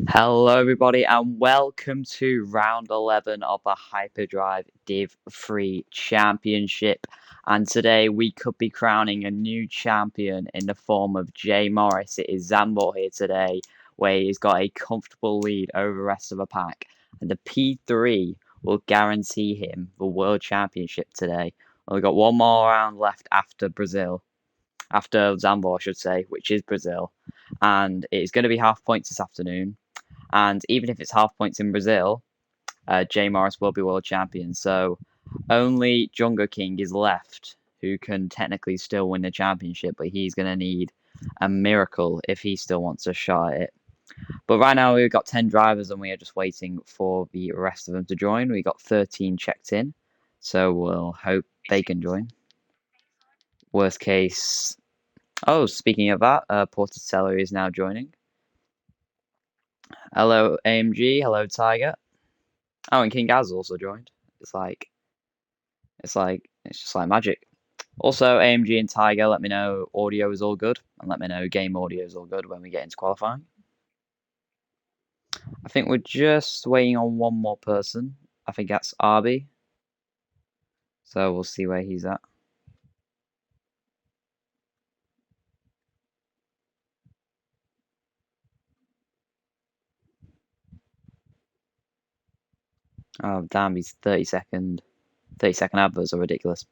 Hello, everybody, and welcome to round 11 of the Hyperdrive Div 3 Championship. And today we could be crowning a new champion in the form of Jay Morris. It is Zambor here today, where he's got a comfortable lead over the rest of the pack. And the P3 will guarantee him the World Championship today. Well, we've got one more round left after Zambor, I should say, which is Brazil. And it's going to be half points this afternoon. And even if it's half points in Brazil, Jay Morris will be world champion. So only Jungle King is left who can technically still win the championship, but he's going to need a miracle if he still wants a shot at it. But right now we've got 10 drivers and we are just waiting for the rest of them to join. We got 13 checked in, so we'll hope they can join. Worst case. Oh, speaking of that, Porticello is now joining. Hello, AMG. Hello, Tiger. Oh, and King Gaz also joined. It's like, it's just like magic. Also, AMG and Tiger, let me know audio is all good, and let me know game audio is all good when we get into qualifying. I think we're just waiting on one more person. I think that's Arby. So we'll see where he's at. Oh, damn, these 30-second adverts are ridiculous.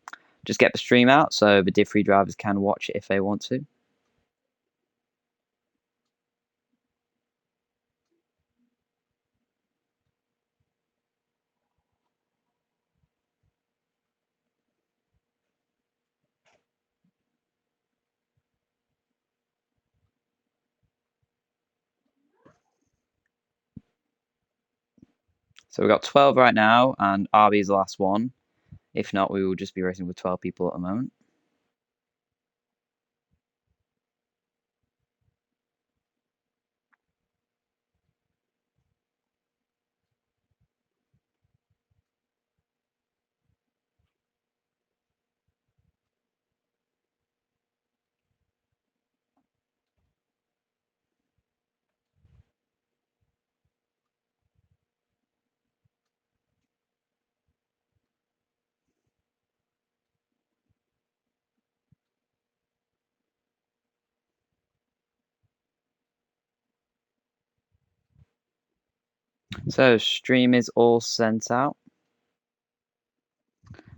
Just get the stream out so the Div 3 drivers can watch it if they want to. So we've got 12 right now, and Arby is the last one. If not, we will just be racing with 12 people at the moment. So stream is all sent out.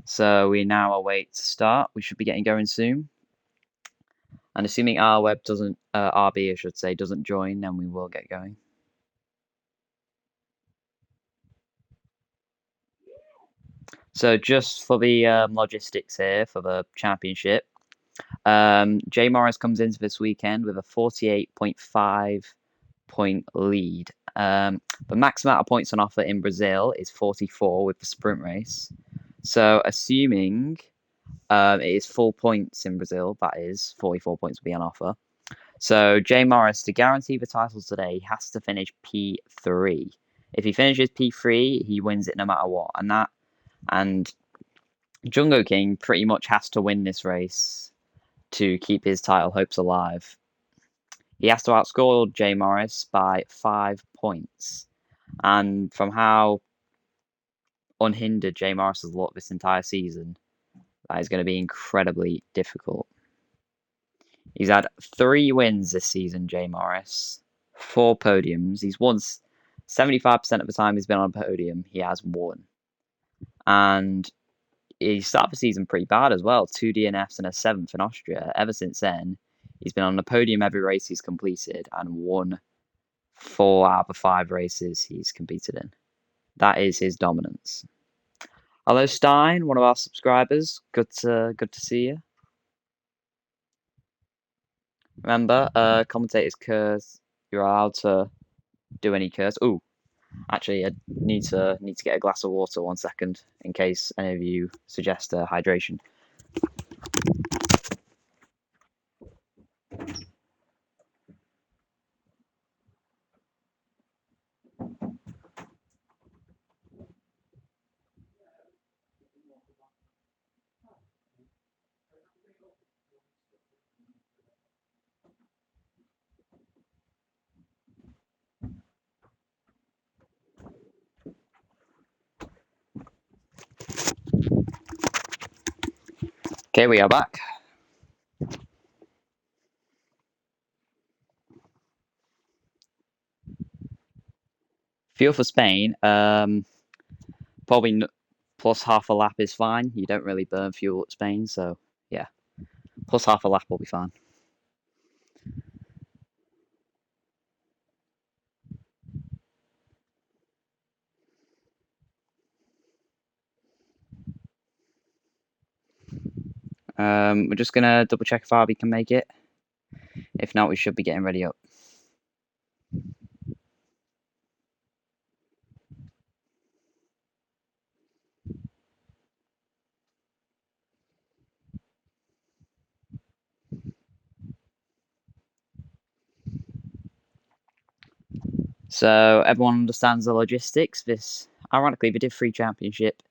So we now await start. We should be getting going soon. And assuming RWeb doesn't, RB I should say, doesn't join, then we will get going. So just for the logistics here for the championship, Jay Morris comes into this weekend with a 48.5 point lead. The max amount of points on offer in Brazil is 44 with the sprint race. So assuming it is full points in Brazil, that is 44 points will be on offer. So Jay Morris, to guarantee the title today, he has to finish P3. If he finishes P3, he wins it no matter what. And Jungle King pretty much has to win this race to keep his title hopes alive. He has to outscore Jay Morris by 5 points. And from how unhindered Jay Morris has looked this entire season, that is going to be incredibly difficult. He's had 3 wins this season, Jay Morris. 4 podiums. He's won 75% of the time he's been on a podium, he has won. And he started the season pretty bad as well. 2 DNFs and a 7th in Austria. Ever since then, he's been on the podium every race he's completed and won 4 out of the 5 races he's competed in. That is his dominance. Hello, Stein, one of our subscribers. Good to see you. Remember, commentators curse. You're allowed to do any curse. Ooh, actually, I need to get a glass of water 1 second in case any of you suggest hydration. Okay, we are back. Fuel for Spain, probably plus half a lap is fine. You don't really burn fuel at Spain, so yeah, plus half a lap will be fine. We're just gonna double check if Arby can make it. If not, we should be getting ready up. So everyone understands the logistics. Ironically, the Div 3 Championship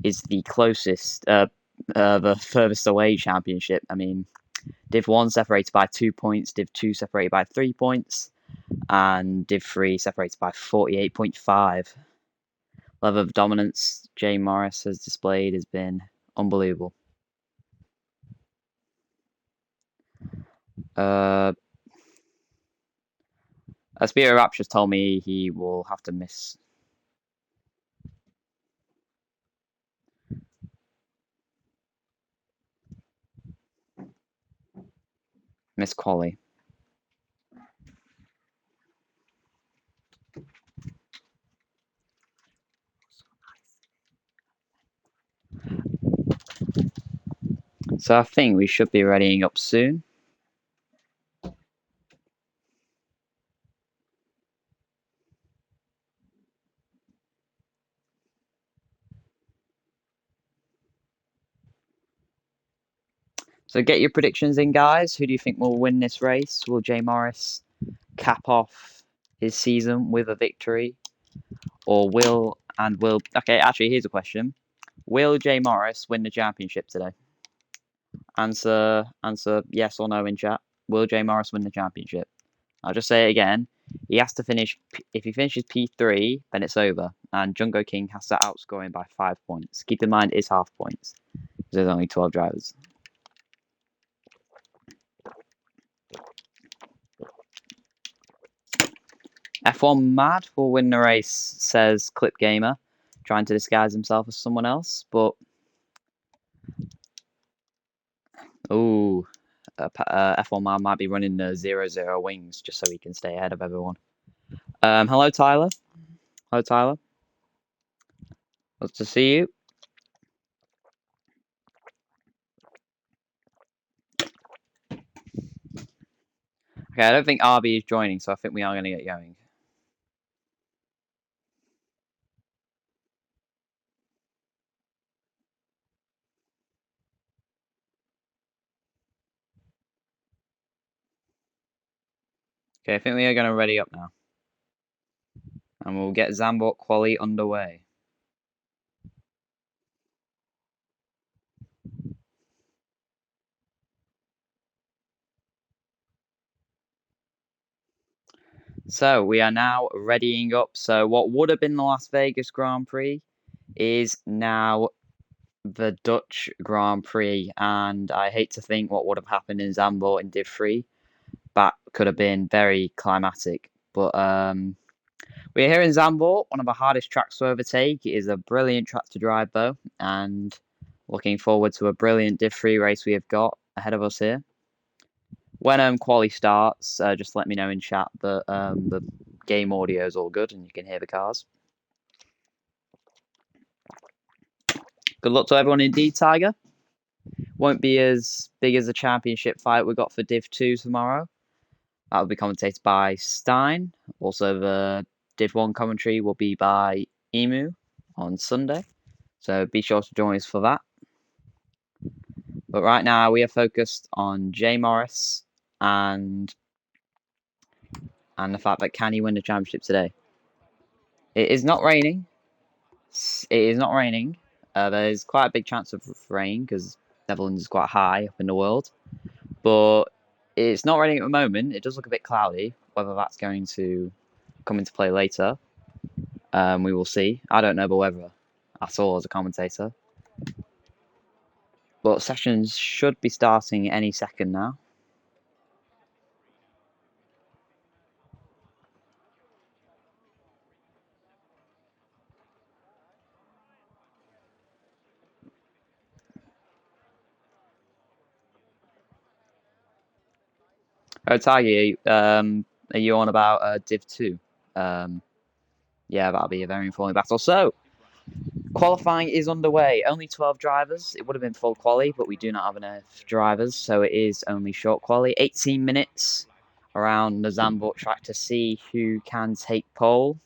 is the closest, the furthest away championship. I mean, Div 1 separated by 2 points, Div 2 separated by 3 points, and Div 3 separated by 48.5. Level of dominance Jay Morris has displayed has been unbelievable. Spirit Raptures told me he will have to miss quali. So I think we should be readying up soon. So get your predictions in, guys. Who do you think will win this race? Will Jay Morris cap off his season with a victory? Or will... Okay, actually, here's a question. Will Jay Morris win the championship today? Answer yes or no in chat. Will Jay Morris win the championship? I'll just say it again. He has to finish... If he finishes P3, then it's over. And Jungo King has to outscore him by 5 points. Keep in mind, it's half points. There's only 12 drivers. F1 Mad will win the race, says Clip Gamer, trying to disguise himself as someone else. But F1 Mad might be running the 0-0 wings just so he can stay ahead of everyone. Hello, Tyler. Hello, Tyler. Good to see you. Okay, I don't think RB is joining, so I think we are going to get going. Okay, I think we are going to ready up now. And we'll get Zambot Quali underway. So we are now readying up. So what would have been the Las Vegas Grand Prix is now the Dutch Grand Prix, and I hate to think what would have happened in Zandvoort in Div 3. That could have been very climatic. But we're here in Zandvoort, one of the hardest tracks to overtake. It is a brilliant track to drive, though, and looking forward to a brilliant Div 3 race we have got ahead of us here. When quali starts, just let me know in chat that the game audio is all good and you can hear the cars. Good luck to everyone indeed, Tiger. Won't be as big as the championship fight we got for Div 2 tomorrow. That will be commentated by Stein. Also, the Div 1 commentary will be by Emu on Sunday. So be sure to join us for that. But right now, we are focused on Jay Morris and the fact that can he win the championship today? It is not raining. It is not raining. There's quite a big chance of rain because Netherlands is quite high up in the world. But it's not raining at the moment. It does look a bit cloudy. Whether that's going to come into play later, we will see. I don't know the weather at all as a commentator. But sessions should be starting any second now. Oh, Tiger, are you on about Div 2? Yeah, that'll be a very informing battle. So, qualifying is underway. Only 12 drivers. It would have been full quali, but we do not have enough drivers, so it is only short quali. 18 minutes around the Zandvoort track to see who can take pole.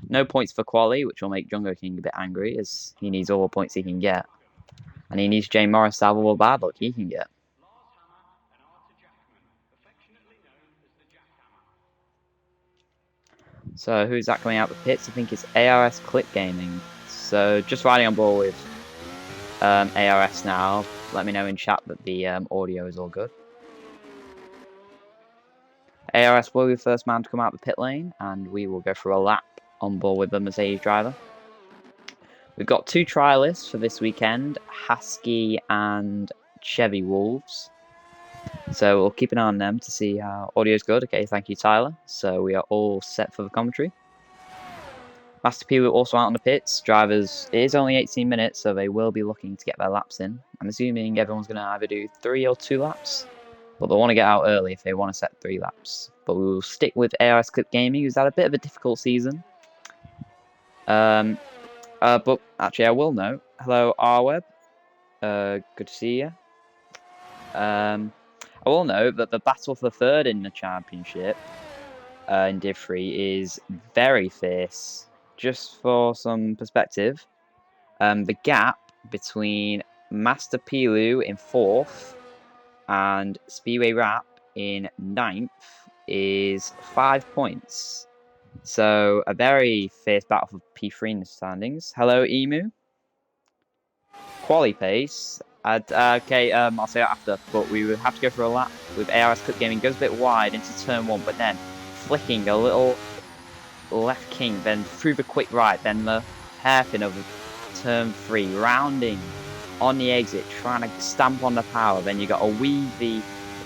No points for quali, which will make Jungo King a bit angry, as he needs all the points he can get. And he needs Jay Morris to have all the bad luck he can get. So who's that coming out the pits? I think it's ARS Clip Gaming. So just riding on board with ARS now. Let me know in chat that the audio is all good. ARS will be the first man to come out the pit lane, and we will go for a lap on board with the Mercedes driver. We've got 2 trialists for this weekend, Husky and Chevy Wolves. So we'll keep an eye on them to see how audio's good. Okay, thank you, Tyler. So we are all set for the commentary. Master P also out on the pits. Drivers, it is only 18 minutes, so they will be looking to get their laps in. I'm assuming everyone's going to either do 3 or 2 laps, but they'll want to get out early if they want to set 3 laps. But we will stick with ARS Clip Gaming, who's had a bit of a difficult season. But actually, I will note, hello, RWeb. Good to see you. I will note that the battle for third in the championship in Div 3 is very fierce. Just for some perspective, the gap between Master Pilu in 4th and Speedway Rap in 9th is 5 points. So a very fierce battle for P3 in the standings. Hello, Emu. Quali pace. Okay, I'll say that after, but we would have to go for a lap with ARS Clip Gaming. Goes a bit wide into turn 1, but then flicking a little left king, then through the quick right, then the hairpin of turn 3, rounding on the exit, trying to stamp on the power. Then you got a weavy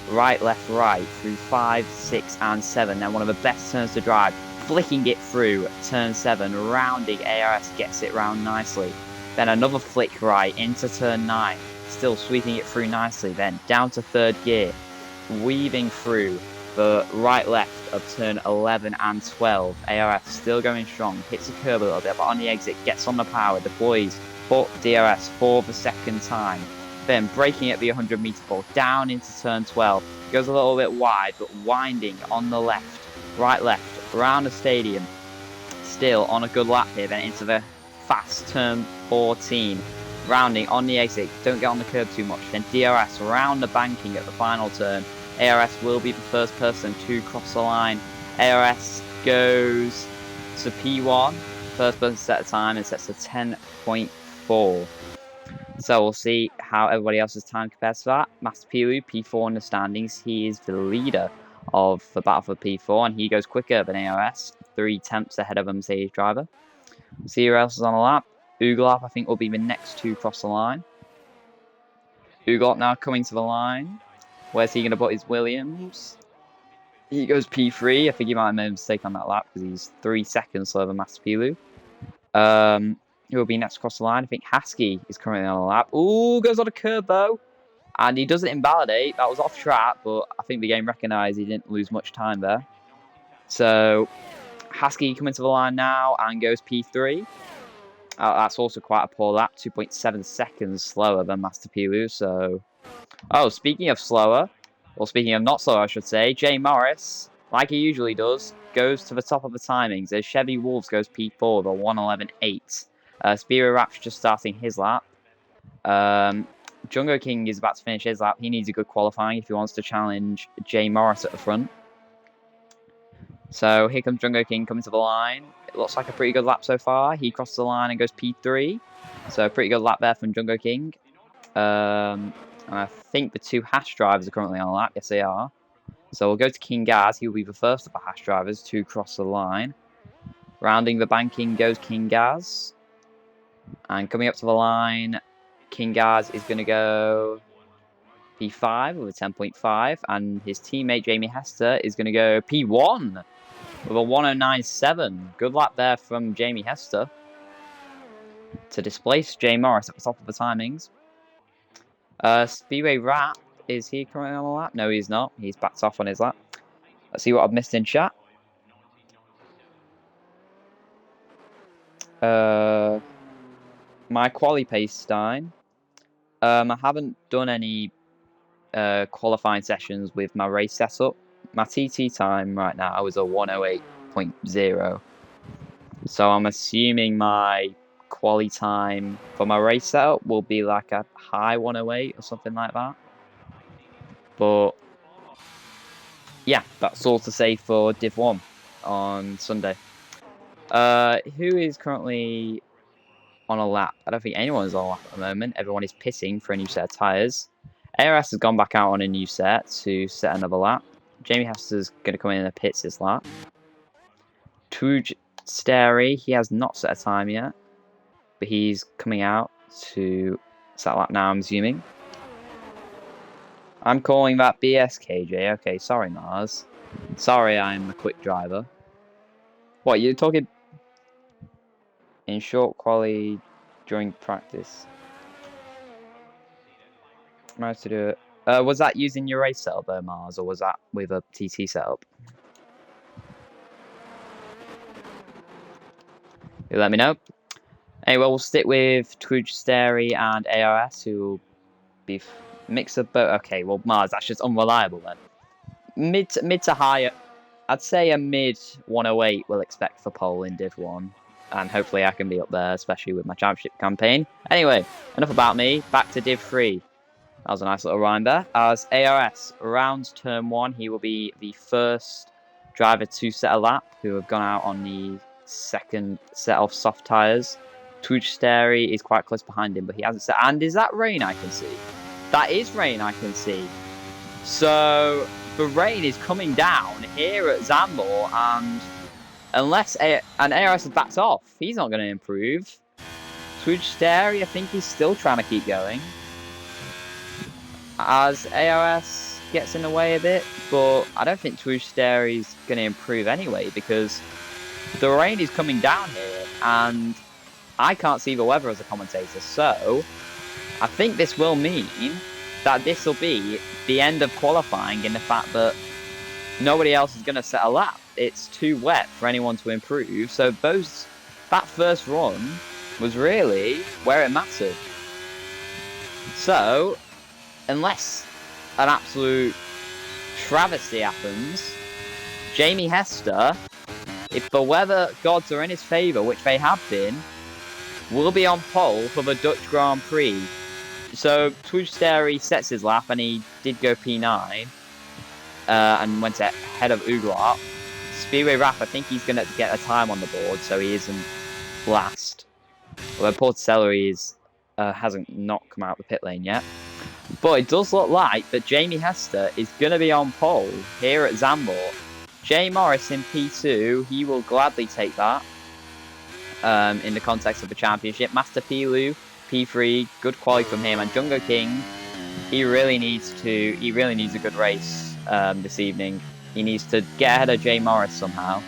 right, left, right through 5, 6, and 7. Then one of the best turns to drive, flicking it through turn 7, rounding. ARS gets it round nicely. Then another flick right into turn 9, still sweeping it through nicely. Then down to 3rd gear, weaving through the right-left of turn 11 and 12. ARS still going strong, hits a curb a little bit, but on the exit, gets on the power, deploys for DRS for the 2nd time. Then braking at the 100-meter ball, down into turn 12. Goes a little bit wide, but winding on the left, right-left, around the stadium. Still on a good lap here, then into the fast turn 14. Rounding on the exit, don't get on the curb too much. Then DRS around the banking at the final turn. ARS will be the first person to cross the line. ARS goes to P1. First person to set a time and sets a 10.4. So we'll see how everybody else's time compares to that. Master Pilu, P4 in the standings. He is the leader of the battle for P4, and he goes quicker than ARS. 3 tenths ahead of a Mercedes driver. See who else is on the lap. Uglop, I think, will be the next to cross the line. Uglop now coming to the line. Where's he going to put his Williams? He goes P3. I think he might have made a mistake on that lap because he's 3 seconds slower than Master Pilu. Who will be next across the line? I think Husky is currently on the lap. Ooh, goes on a curb though. And he doesn't invalidate. That was off track, but I think the game recognised he didn't lose much time there. So Husky coming to the line now and goes P3. That's also quite a poor lap, 2.7 seconds slower than Master Pilu. So, oh, speaking of slower, or speaking of not slower, I should say, Jay Morris, like he usually does, goes to the top of the timings. As Chevy Wolves goes P4, the 1:11.8. Speedway Rap's just starting his lap. Jungo King is about to finish his lap. He needs a good qualifying if he wants to challenge Jay Morris at the front. So here comes Jungo King coming to the line. It looks like a pretty good lap so far. He crosses the line and goes P3. So a pretty good lap there from Jungo King. And I think the 2 Hash drivers are currently on the lap. Yes, they are. So we'll go to King Gaz. He'll be the first of the Hash drivers to cross the line. Rounding the banking goes King Gaz. And coming up to the line, Kingaz is going to go P5 with a 10.5, and his teammate Jamie Hester is going to go P1 with a 109.7. Good luck there from Jamie Hester to displace Jay Morris at the top of the timings. Speedway Rap, is he currently on a lap? No, he's not. He's backed off on his lap. Let's see what I've missed in chat. My quali pace time. I haven't done any qualifying sessions with my race setup. My TT time right now is a 108.0. So I'm assuming my quali time for my race setup will be like a high 108 or something like that. But yeah, that's all to say for Div 1 on Sunday. Who is currently on a lap? I don't think anyone's on a lap at the moment. Everyone is pitting for a new set of tyres. ARS has gone back out on a new set to set another lap. Jamie Hester's going to come in the pits this lap. Tuj Sterry, he has not set a time yet, but he's coming out to set a lap now, I'm assuming. I'm calling that BSKJ. Okay, sorry, Mars. Sorry, I'm a quick driver. What, you're talking in short quali during practice? Managed to do it. Was that using your race setup though, Mars, or was that with a TT setup? You let me know. Anyway, we'll stick with Twitch Sterry and ARS, who will be mix of both. Okay, well, Mars, that's just unreliable then. Mid to higher, I'd say a mid 108 we'll expect for pole in Div 1. And hopefully I can be up there, especially with my championship campaign. Anyway, enough about me. Back to Div 3. That was a nice little rhyme there. As ARS rounds turn 1, he will be the first driver to set a lap who have gone out on the second set of soft tyres. Twitch Sterry is quite close behind him, but he hasn't set. And is that rain I can see? That is rain I can see. So the rain is coming down here at Zambor, and unless ARS has backed off, he's not going to improve. Twitch Sterry, I think he's still trying to keep going. As ARS gets in the way a bit, but I don't think Twitch Sterry's going to improve anyway, because the rain is coming down here, and I can't see the weather as a commentator, so I think this will mean that this will be the end of qualifying in the fact that nobody else is going to set a lap. It's too wet for anyone to improve, so that first run was really where it mattered. So, unless an absolute travesty happens, Jamie Hester, if the weather gods are in his favour, which they have been, will be on pole for the Dutch Grand Prix. So Twitch Sterry sets his lap, and he did go P9 and went ahead of Uglar. Speedway Rap, I think he's going to get a time on the board, so he isn't last. Although Porticelli hasn't not come out of the pit lane yet. But it does look like that Jamie Hester is going to be on pole here at Zambor. Jay Morris in P2, he will gladly take that in the context of the championship. Master Pilu, P3, good quality from him. And Jungo King, he really needs a good race this evening. He needs to get ahead of Jay Morris somehow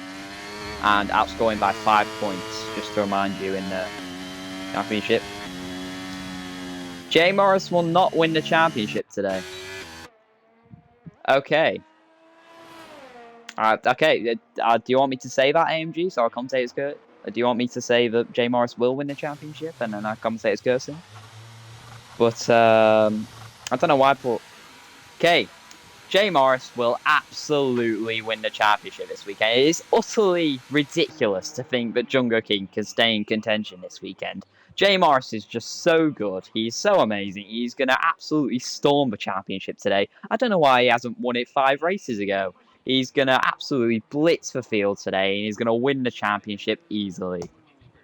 and outscore him by 5 points, just to remind you, in the championship. Jay Morris will not win the championship today. Okay. Okay. Do you want me to say that, AMG? So our commentator's curse? Do you want me to say that Jay Morris will win the championship and then our commentator's cursing? But I don't know why. Okay. Jay Morris will absolutely win the championship this weekend. It is utterly ridiculous to think that Jungo King can stay in contention this weekend. Jay Morris is just so good. He's so amazing. He's going to absolutely storm the championship today. I don't know why he hasn't won it 5 races ago. He's going to absolutely blitz the field today, and he's going to win the championship easily.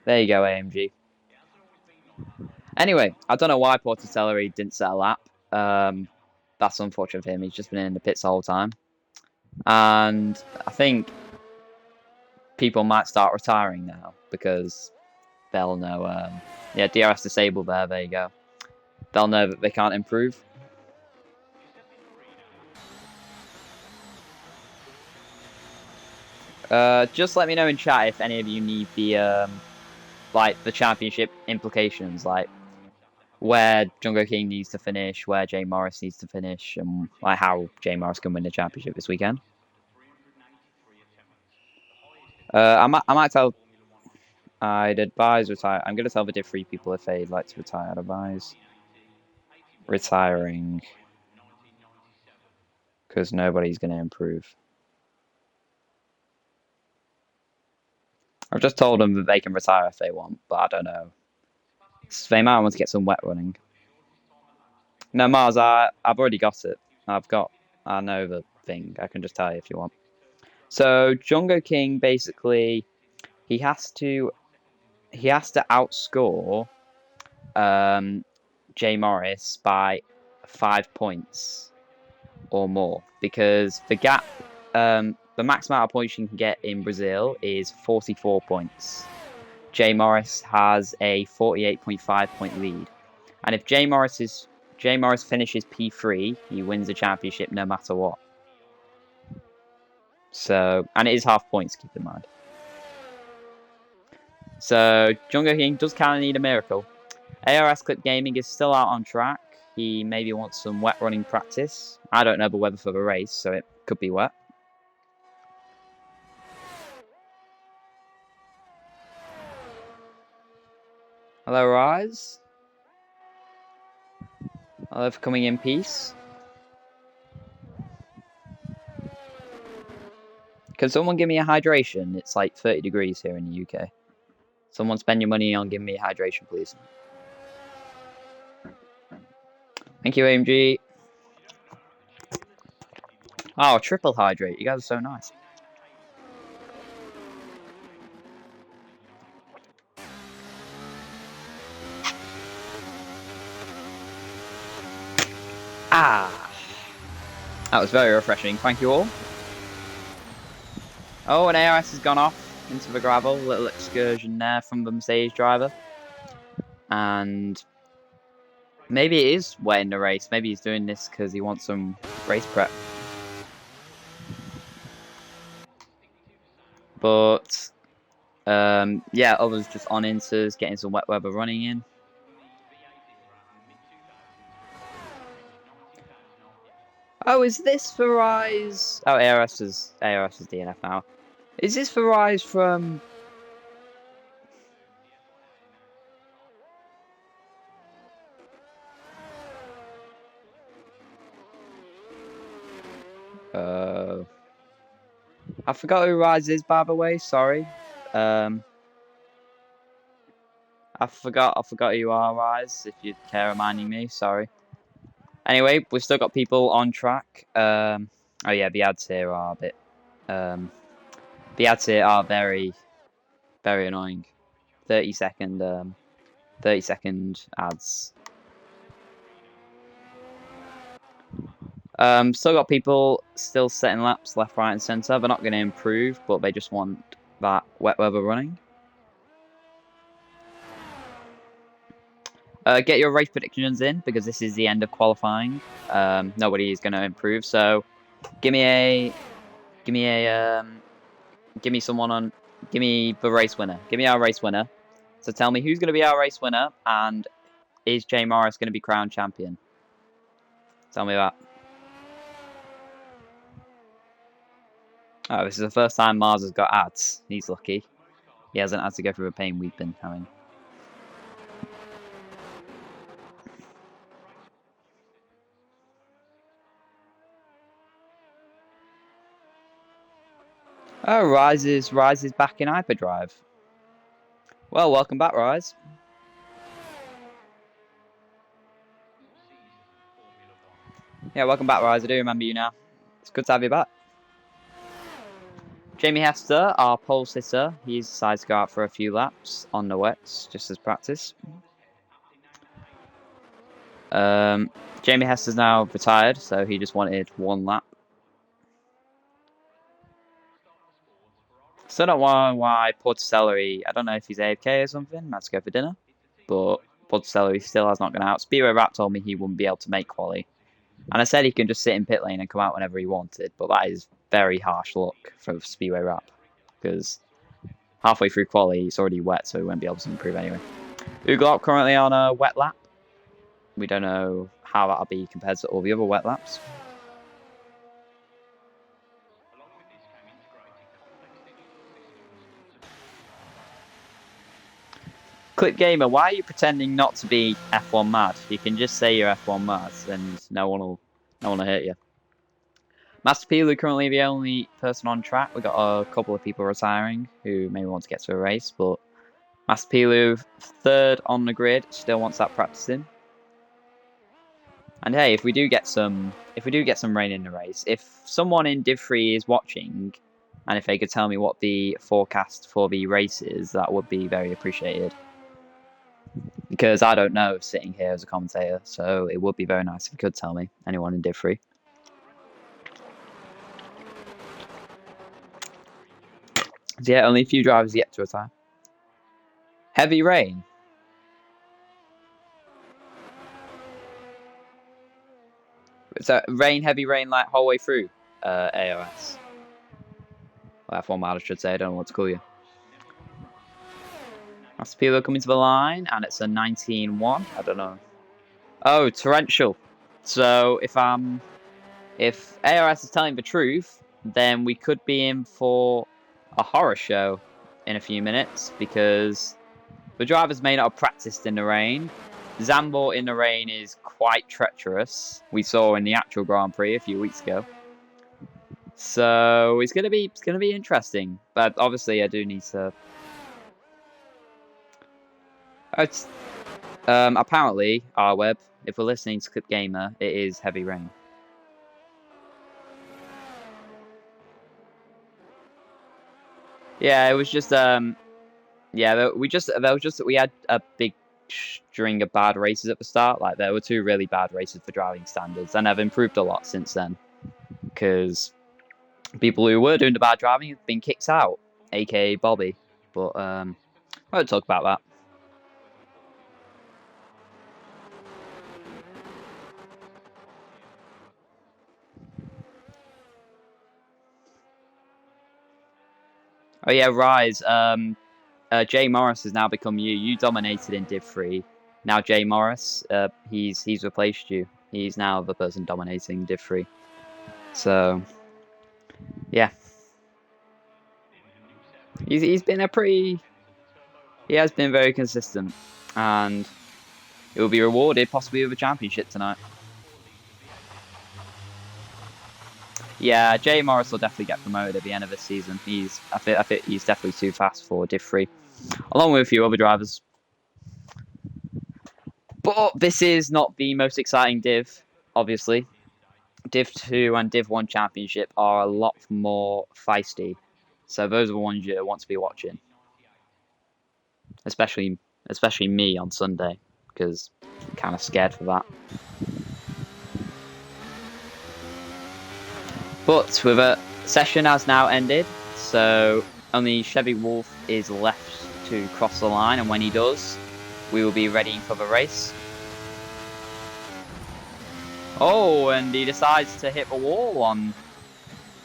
There you go, AMG. Anyway, I don't know why Porticelli didn't set a lap. That's unfortunate for him. He's just been in the pits the whole time. And I think people might start retiring now because they'll know. Yeah, DRS disabled there. There you go. they'll know that they can't improve. Just let me know in chat if any of you need the like the championship implications, like where Jungo King needs to finish, where Jay Morris needs to finish, and like how Jay Morris can win the championship this weekend. I might tell. I'd advise retire. I'm gonna tell the Div 3 people if they'd like to retire. I'd advise retiring because nobody's gonna improve. I've just told them that they can retire if they want, but I don't know. So they might want to get some wet running. No, Mars, I've already got it. I know the thing. I can just tell you if you want. So Jungo King basically he has to outscore Jay Morris by 5 points or more because the gap, the max amount of points you can get in Brazil is 44 points. Jay Morris has a 48.5 point lead, and if Jay Morris finishes P3, he wins the championship no matter what. So, and it is half points, keep in mind. So, Jungo King does kind of need a miracle. ARS Clip Gaming is still out on track. He maybe wants some wet running practice. I don't know the weather for the race, so it could be wet. Hello, Rise. Hello for coming in peace. Can someone give me a hydration? It's like 30 degrees here in the UK. Someone spend your money on giving me a hydration, please. Thank you, AMG. Oh, triple hydrate. You guys are so nice. Ah. That was very refreshing. Thank you all. Oh, an ARS has gone off into the gravel. Little excursion there from the Mercedes driver. And maybe it is wet in the race. Maybe he's doing this because he wants some race prep. But, yeah, others just on inters, getting some wet weather running in. Oh, is this for Rise? Oh, ARS is DNF now. Is this for Rise from... I forgot who Rise is, by the way. Sorry. I forgot who you are, Rise. If you care reminding me, sorry. Anyway, we've still got people on track. Oh yeah, the ads here are a bit. The ads here are very, very annoying. 30-second ads. Still got people still setting laps left, right, and centre. They're not going to improve, but they just want that wet weather running. Get your race predictions in because this is the end of qualifying. Nobody is going to improve, so give me the race winner. Give me our race winner. So tell me who's going to be our race winner, and is Jay Morris going to be crowned champion? Tell me that. Oh, this is the first time Mars has got ads. He's lucky. He hasn't had to go through the pain we've been having. Oh, Rise is back in Hyperdrive. Well, welcome back, Rise. Yeah, welcome back, Rise. I do remember you now. It's good to have you back. Jamie Hester, our pole sitter, he's decided to go out for a few laps on the wets, just as practice. Jamie Hester's now retired, so he just wanted one lap. Still don't know why Porticelli, I don't know if he's AFK or something, has to go for dinner, but Bud Celery still has not gone out. Speedway Rap told me he wouldn't be able to make quali. And I said he can just sit in pit lane and come out whenever he wanted, but that is very harsh luck for Speedway Rap, because halfway through quali he's already wet, so he won't be able to improve anyway. Uglop currently on a wet lap. We don't know how that'll be compared to all the other wet laps. Clip Gamer, why are you pretending not to be F1 mad? You can just say you're F1 mad, and no one will hurt you. Master Pilu currently the only person on track. We've got a couple of people retiring who maybe want to get to a race, but Master Pilu, third on the grid, still wants that practicing. And hey, if we do get some rain in the race, if someone in Div 3 is watching, and if they could tell me what the forecast for the race is, that would be very appreciated. Because I don't know sitting here as a commentator, so it would be very nice if you could tell me, anyone in Div 3. So yeah, only a few drivers yet to retire. Heavy rain. So heavy rain like whole way through AOS. Well, F1 mad, I should say. I don't know what to call you. Master Pilo coming to the line, and it's a 19-1. I don't know. Oh, torrential. So if AOS is telling the truth, then we could be in for a horror show in a few minutes, because the drivers may not have practiced in the rain. Zambor in the rain is quite treacherous. We saw in the actual Grand Prix a few weeks ago. So it's gonna be interesting. But obviously I do need to. Apparently, R11, if we're listening to Clip Gamer, it is heavy rain. Yeah, it was just yeah, we had a big string of bad races at the start. Like, there were 2 really bad races for driving standards, and I've improved a lot since then, because people who were doing the bad driving have been kicked out, aka Bobby. But I won't talk about that. Oh yeah, Rise. Jay Morris has now become you. You dominated in Div 3. Now Jay Morris, he's replaced you. He's now the person dominating Div 3. So yeah, he's been he has been very consistent, and he will be rewarded possibly with a championship tonight. Yeah, Jay Morris will definitely get promoted at the end of this season. I think he's definitely too fast for Div 3, along with a few other drivers. But this is not the most exciting Div, obviously. Div 2 and Div 1 Championship are a lot more feisty. So those are the ones you want to be watching. Especially me on Sunday, because I'm kind of scared for that. But with a session has now ended, so only Chevy Wolf is left to cross the line, and when he does, we will be ready for the race. Oh, and he decides to hit the wall on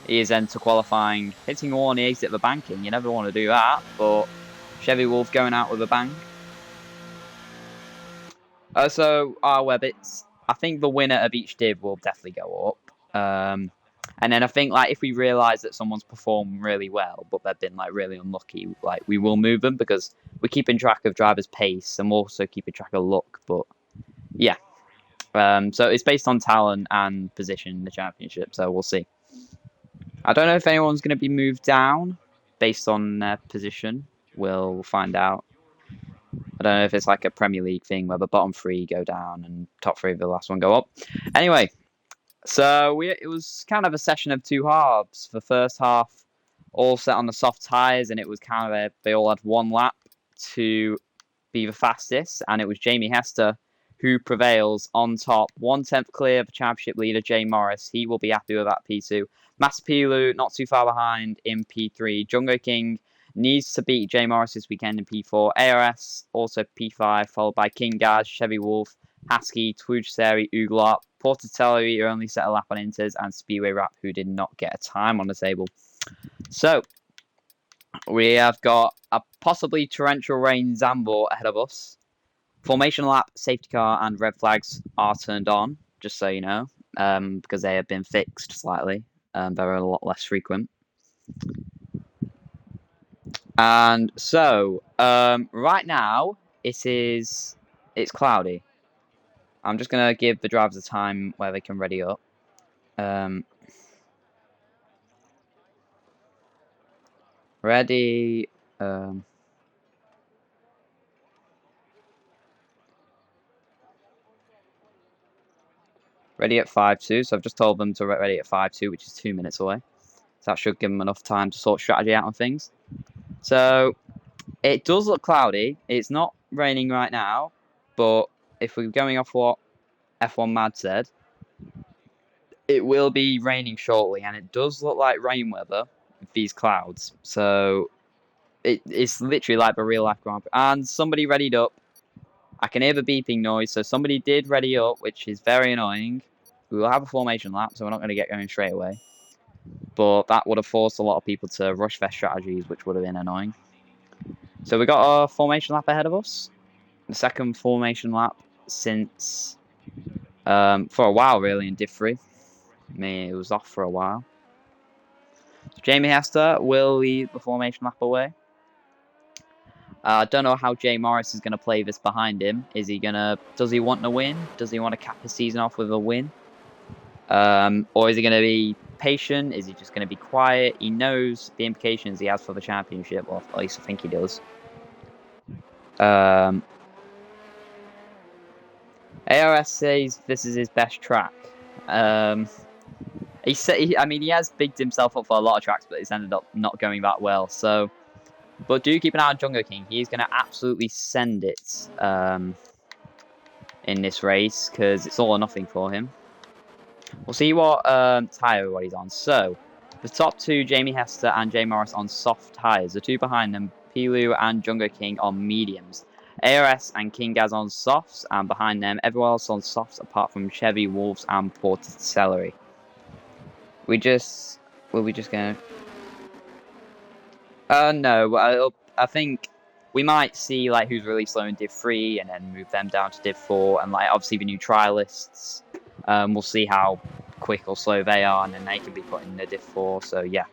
his enter qualifying. Hitting a wall on the exit of the banking, you never want to do that, but Chevy Wolf going out with a bang. So R11, I think the winner of each div will definitely go up. And then I think, like, if we realise that someone's performed really well, but they've been, like, really unlucky, like, we will move them, because we're keeping track of drivers' pace, and we're also keeping track of luck. But yeah, so it's based on talent and position in the championship. So we'll see. I don't know if anyone's going to be moved down based on their position. We'll find out. I don't know if it's like a Premier League thing where the bottom 3 go down and top 3 of the last one go up. Anyway, so it was kind of a session of 2 halves. The first half all set on the soft tyres, and it was kind of they all had 1 lap to be the fastest, and it was Jamie Hester who prevails on top. 1/10 clear of the championship leader, Jay Morris. He will be happy with that P2. Master Pilu not too far behind in P3. Jungo King needs to beat J Morris this weekend in P4. ARS also P5, followed by King Gaz, Chevy Wolf, Husky, Twujseri, Uglop, Portatelli, who only set a lap on Inters, and Speedway Rap, who did not get a time on the table. So, we have got a possibly torrential rain Zambor ahead of us. Formation lap, safety car, and red flags are turned on, just so you know, because they have been fixed slightly. They're a lot less frequent. And so, right now, it's cloudy. I'm just going to give the drivers a time where they can ready up. Ready. Ready at 5:2. So I've just told them to ready at 5:2, which is 2 minutes away. So that should give them enough time to sort strategy out on things. So it does look cloudy. It's not raining right now, but if we're going off what F1 Mad said, it will be raining shortly, and it does look like rain weather with these clouds. So it's literally like a real life Grand Prix. And somebody readied up. I can hear the beeping noise, so somebody did ready up, which is very annoying. We will have a formation lap, so we're not going to get going straight away. But that would have forced a lot of people to rush their strategies, which would have been annoying. So we got a formation lap ahead of us. The second formation lap since, for a while really, in Div 3. I mean, it was off for a while. So Jamie Hester will lead the formation lap away. I don't know how Jay Morris is going to play this behind him. Does he want to win? Does he want to cap his season off with a win? Or is he going to be patient? Is he just going to be quiet? He knows the implications he has for the championship, or at least I think he does. ARS says this is his best track. He has bigged himself up for a lot of tracks, but it's ended up not going that well. So, but do keep an eye on Jungle King. He's going to absolutely send it in this race because it's all or nothing for him. We'll see what tyre what he's on. So, the top two, Jamie Hester and Jay Morris, on soft tyres. The two behind them, Pilu and Jungle King, on mediums. ARS and King Gaz on softs, and behind them, everyone else on softs apart from Chevy, Wolves, and Portatelli. Were we just going to... no, I think we might see like who's really slow in Div 3 and then move them down to Div 4, and like obviously the new trialists. We'll see how quick or slow they are, and then they can be put in the Div 4, so yeah.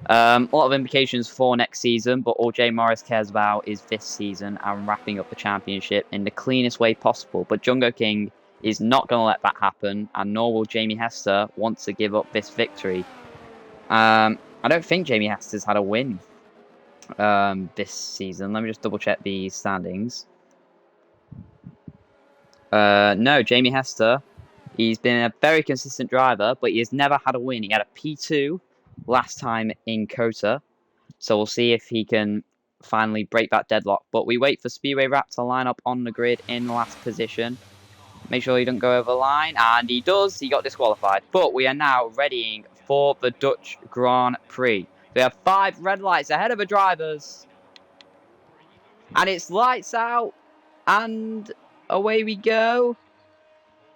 A lot of implications for next season, but all Jay Morris cares about is this season and wrapping up the championship in the cleanest way possible. But Jungle King is not going to let that happen, and nor will Jamie Hester want to give up this victory. I don't think Jamie Hester's had a win this season. Let me just double check the standings. No, Jamie Hester, he's been a very consistent driver, but he has never had a win. He had a P2 last time in Kota, so we'll see if he can finally break that deadlock. But we wait for Speedway Rap to line up on the grid in last position. Make sure he doesn't go over the line, and he does. He got disqualified. But we are now readying for the Dutch Grand Prix. We have 5 red lights ahead of the drivers, and it's lights out, and away we go.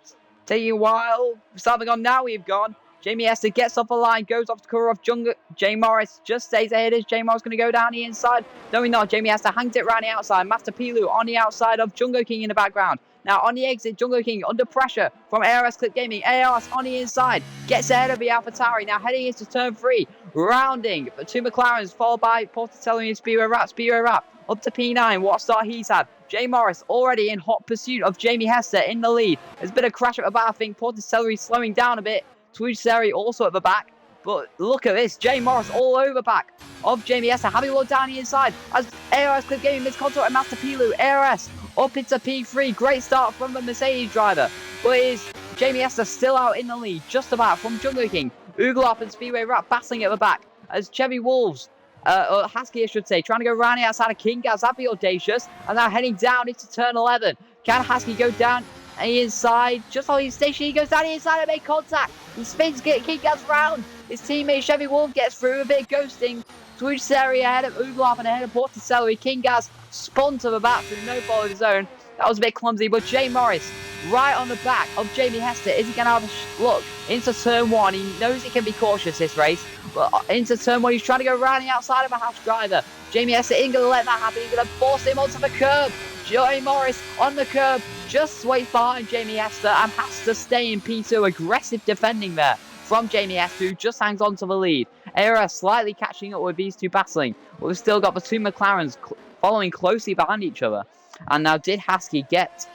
It's taking a while. Starting on now, we've gone. Jamie Hester gets off the line, goes off the cover of Jungle. Jay Morris just stays ahead as Jay Morris going to go down the inside. No, he's not. Jamie Hester hangs it around the outside. Master Pilu on the outside of Jungle King in the background. Now on the exit, Jungle King under pressure from ARS Clip Gaming. ARS on the inside gets ahead of the AlphaTauri. Now heading into turn 3, rounding the 2 McLarens, followed by Portatelli and Speedway Rap. Speedway Rap up to P9. What a start he's had. Jay Morris already in hot pursuit of Jamie Hester in the lead. There's been a crash at the back. I think Portatelli slowing down a bit. Twujseri also at the back. But look at this. Jay Morris all over back of Jamie Hester. Having a look down the inside as ARS Clip Gaming missed contact with Master Pilu. ARS up into P3. Great start from the Mercedes driver. But is Jamie Hester still out in the lead? Just about from Jungle King. Uglop and Speedway Rap battling at the back. As Chevy Wolves, or Husky I should say, trying to go round the outside of King Gaz. That'd be audacious. And now heading down into turn 11. Can Husky go down the inside? Just on his station, he goes down the inside and make contact. He spins King Gaz round. His teammate Chevy Wolf gets through, a bit of ghosting. Twitch-Seri ahead of Uglav and ahead of Porticelli. Kingas spun to the back through no fault of his own. That was a bit clumsy, but Jay Morris right on the back of Jamie Hester. Is he going to have a look into turn 1? He knows he can be cautious this race, but into turn 1, he's trying to go around the outside of a half driver. Jamie Hester isn't going to let that happen. He's going to force him onto the curb. Jay Morris on the curb, just swayed behind Jamie Hester and has to stay in P2. Aggressive defending there from Jamie Hester, who just hangs on to the lead. ARS slightly catching up with these two battling, but we've still got the two McLarens following closely behind each other. And now, did Haskey get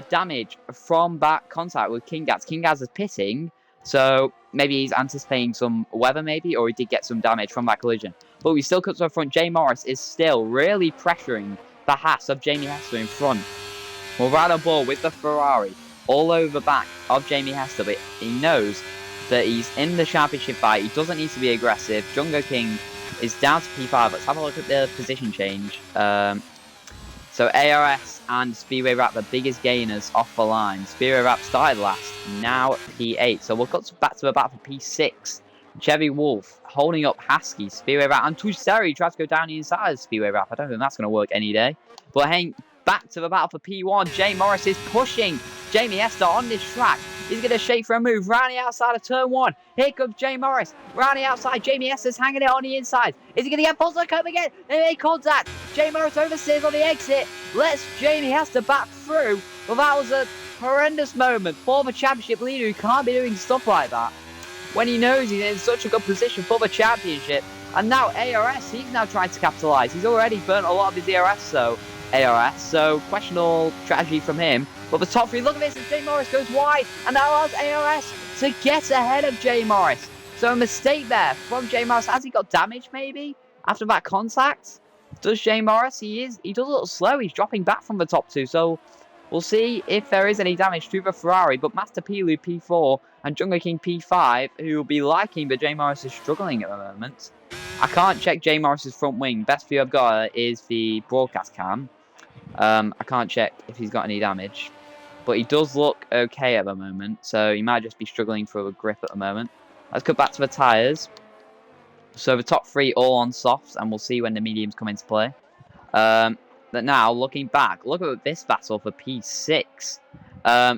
damage from that contact with Kingas? Kingas is pitting, so maybe he's anticipating some weather, maybe, or he did get some damage from that collision. But we still cut to the front. Jay Morris is still really pressuring the Haas of Jamie Hester in front. We're right on board with the Ferrari all over the back of Jamie Hester, but he knows that he's in the championship fight. He doesn't need to be aggressive. Jungle King is down to P5. Let's have a look at the position change. So ARS and Speedway Rap, the biggest gainers off the line. Speedway Rap started last, now P8. So we'll cut back to the back for P6. Chevy Wolf holding up Haskey, Speedway Rap, and Twitch-Seri tries to go down the inside of Speedway Rap. I don't think that's going to work any day. But hang back to the battle for P1. Jay Morris is pushing Jamie Hester on this track. He's going to shake for a move round the outside of turn 1. Here comes Jay Morris. Round the outside. Jamie Hester's hanging it on the inside. Is he going to get pulled to the curb again? They make contact. Jay Morris oversteers on the exit. Lets Jamie Hester back through. Well, that was a horrendous moment for the championship leader, who can't be doing stuff like that when he knows he's in such a good position for the championship. And now ARS, he's now trying to capitalise. He's already burnt a lot of his ARS, so questionable strategy from him. But the top 3, look at this, and Jay Morris goes wide, and that allows ARS to get ahead of Jay Morris. So a mistake there from Jay Morris. Has he got damage, maybe, after that contact? Does Jay Morris? He does a little slow. He's dropping back from the top 2, so we'll see if there is any damage to the Ferrari. But Master Pilu P4 and Jungle King P5, who will be liking, but Jay Morris is struggling at the moment. I can't check Jay Morris's front wing. Best view I've got is the broadcast cam. I can't check if he's got any damage. But he does look okay at the moment, so he might just be struggling for a grip at the moment. Let's go back to the tyres. So the top 3 all on softs, and we'll see when the mediums come into play. But now, looking back, look at this battle for P6.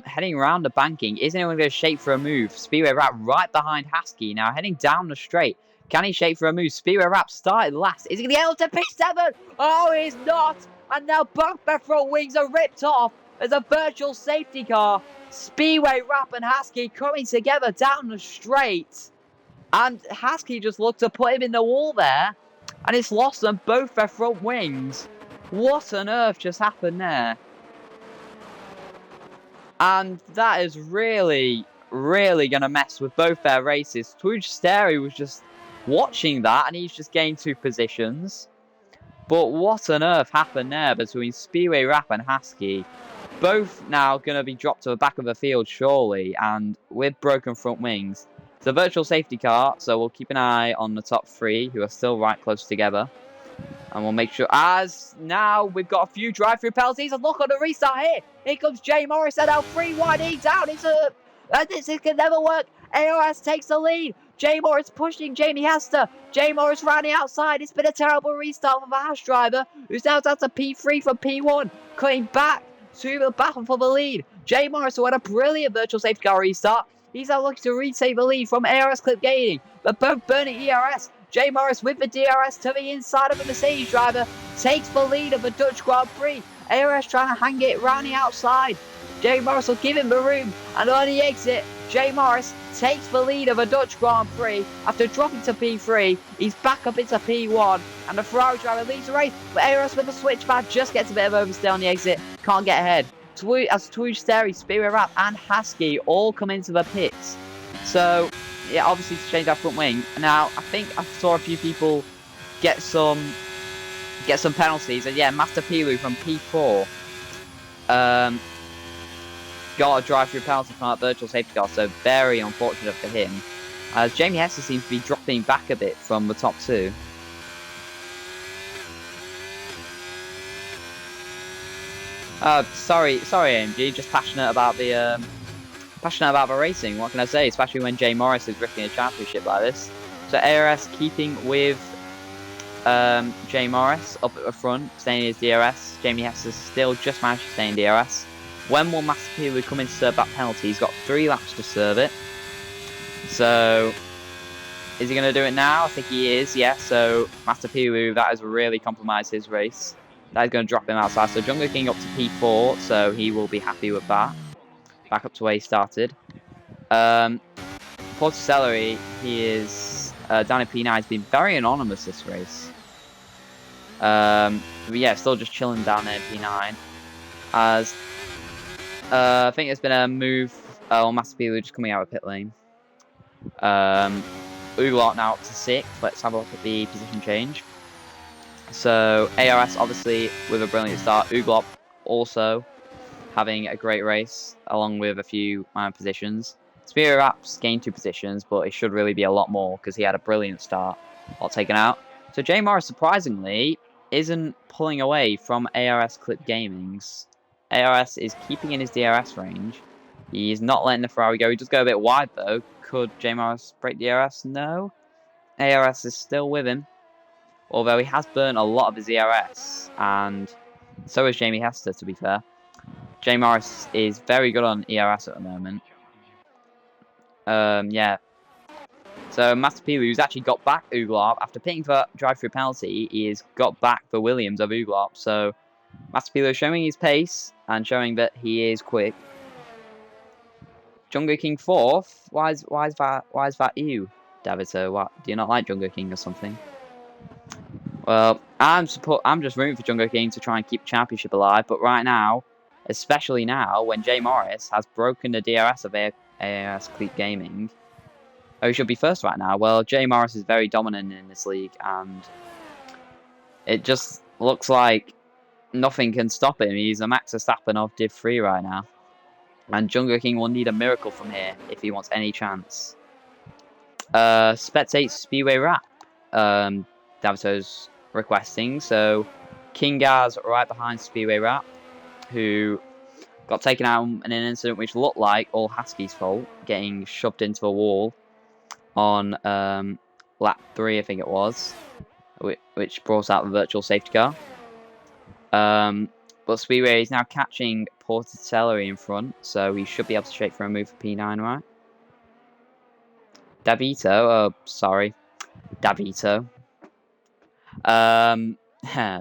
Heading around the banking, is anyone going to shake for a move? Speedway Rap right behind Haskey, now heading down the straight. Can he shake for a move? Speedway Rap started last. Is he going to get able to P7? Oh, he's not! And now both their front wings are ripped off. There's a virtual safety car. Speedway Rap and Haskey coming together down the straight. And Haskey just looked to put him in the wall there. And it's lost them both their front wings. What on earth just happened there? And that is really, really going to mess with both their races. Twitch-Seri was just watching that, and he's just gained 2 positions. But what on earth happened there between Speedway Rap and Haskey? Both now going to be dropped to the back of the field, surely, and with broken front wings. It's a virtual safety car, so we'll keep an eye on the top 3, who are still right close together. And we'll make sure, as now we've got a few drive-through penalties, and look on the restart here. Here comes Jay Morris, and now 3 wide, he down. This can never work. ARS takes the lead. Jay Morris pushing Jamie Hester. Jay Morris round the outside. It's been a terrible restart for the Haas driver, who's now down to P3 from P1, cutting back to the battle for the lead. Jay Morris, who had a brilliant virtual safety car restart, he's now looking to retake the lead from ARS Clip Gaining, but both burning ERS. Jay Morris with the DRS to the inside of the Mercedes driver takes the lead of the Dutch Grand Prix. ARS trying to hang it round the outside. Jay Morris will give him the room, and on the exit, Jay Morris takes the lead of a Dutch Grand Prix. After dropping to P3, he's back up into P1, and the Ferrari driver leads the race, but ARS with a switchback just gets a bit of oversteer on the exit, can't get ahead. As Twitch-Seri, Speedway Rap, and Haskey all come into the pits. So, yeah, obviously to change our front wing. Now, I think I saw a few people get some penalties, and yeah, Master Pilu from P4 got a drive-through penalty from that virtual safety car, so very unfortunate for him. As Jamie Hester seems to be dropping back a bit from the top 2. Sorry, AMG, just passionate about the passionate about the racing. What can I say? Especially when Jay Morris is risking a championship like this. So ARS keeping with Jay Morris up at the front, staying in his DRS. Jamie Hester still just managed to stay in DRS. When will Master Pilu come in to serve that penalty? He's got 3 laps to serve it. So, is he going to do it now? I think he is, yeah. So, Master Pilu, that has really compromised his race. That is going to drop him outside. So, Jungle King up to P4, so he will be happy with that. Back up to where he started. Porticelli, he is down in P9. He's been very anonymous this race. But yeah, still just chilling down there in P9. As I think there's been a move on Master Pilu just coming out of pit lane. Uglot now up to 6th. Let's have a look at the position change. So ARS obviously with a brilliant start. Uglot also having a great race along with a few minor positions. Spear Raps gained 2 positions, but it should really be a lot more because he had a brilliant start. All taken out. So Jay Morris surprisingly isn't pulling away from ARS Clip Gaming's. ARS is keeping in his DRS range. He's not letting the Ferrari go. He does go a bit wide though. Could Jay Morris break DRS? No. ARS is still with him. Although he has burnt a lot of his ERS. And so is Jamie Hester, to be fair. Jay Morris is very good on ERS at the moment. Yeah. So Master Pilu, who's actually got back Uglop after pitting for drive-through penalty, he has got back the Williams of Uglop. So Master Pilu showing his pace and showing that he is quick. Jungle King 4th. Why is that you, Davito? What, do you not like Jungle King or something? Well, I'm just rooting for Jungle King to try and keep the championship alive. But right now, especially now when Jay Morris has broken the DRS of ARS Cleat Gaming. Oh, he should be first right now. Well, Jay Morris is very dominant in this league, and it just looks like nothing can stop him. He's a Max Verstappen of Div 3 right now. And Jungle King will need a miracle from here if he wants any chance. Spectate Speedway Wrap. Davito's requesting. So, King Gaz right behind Speedway Wrap, who got taken out in an incident which looked like all Haskey's fault, getting shoved into a wall on lap 3, I think it was, which brought out the virtual safety car. But Speedway is now catching Porticelli in front, so he should be able to shake for a move for P9, right? Davito, sorry, Davito.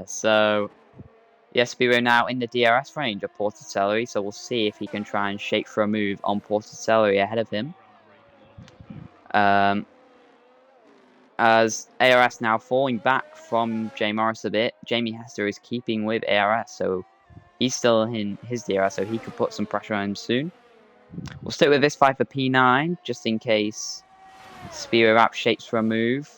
So, yes, Speedway now in the DRS range of Porticelli, so we'll see if he can try and shake for a move on Porticelli ahead of him. As ARS now falling back from Jay Morris a bit, Jamie Hester is keeping with ARS, so he's still in his DRS, so he could put some pressure on him soon. We'll stick with this fight for P9, just in case Speedway Wrap shapes for a move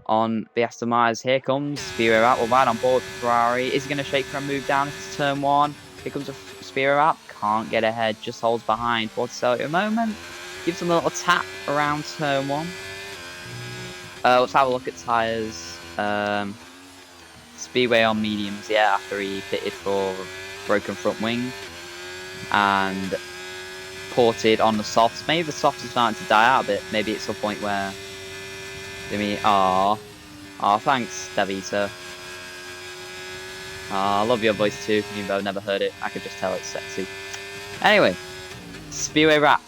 on the Aston Martins. Here comes Speedway Wrap, will ride on board for Ferrari. Is he going to shake for a move down into turn 1? Here comes a Speedway Wrap, can't get ahead, just holds behind Porticelli at the moment. Gives him a little tap around turn 1. Let's have a look at tyres. Speedway on mediums, yeah, after he pitted for broken front wing. And ported on the softs. Maybe the softs are starting to die out a bit. Maybe it's a point where... thanks, Davito. I love your voice too, even though I've never heard it. I could just tell it's sexy. Anyway, Speedway Wrap.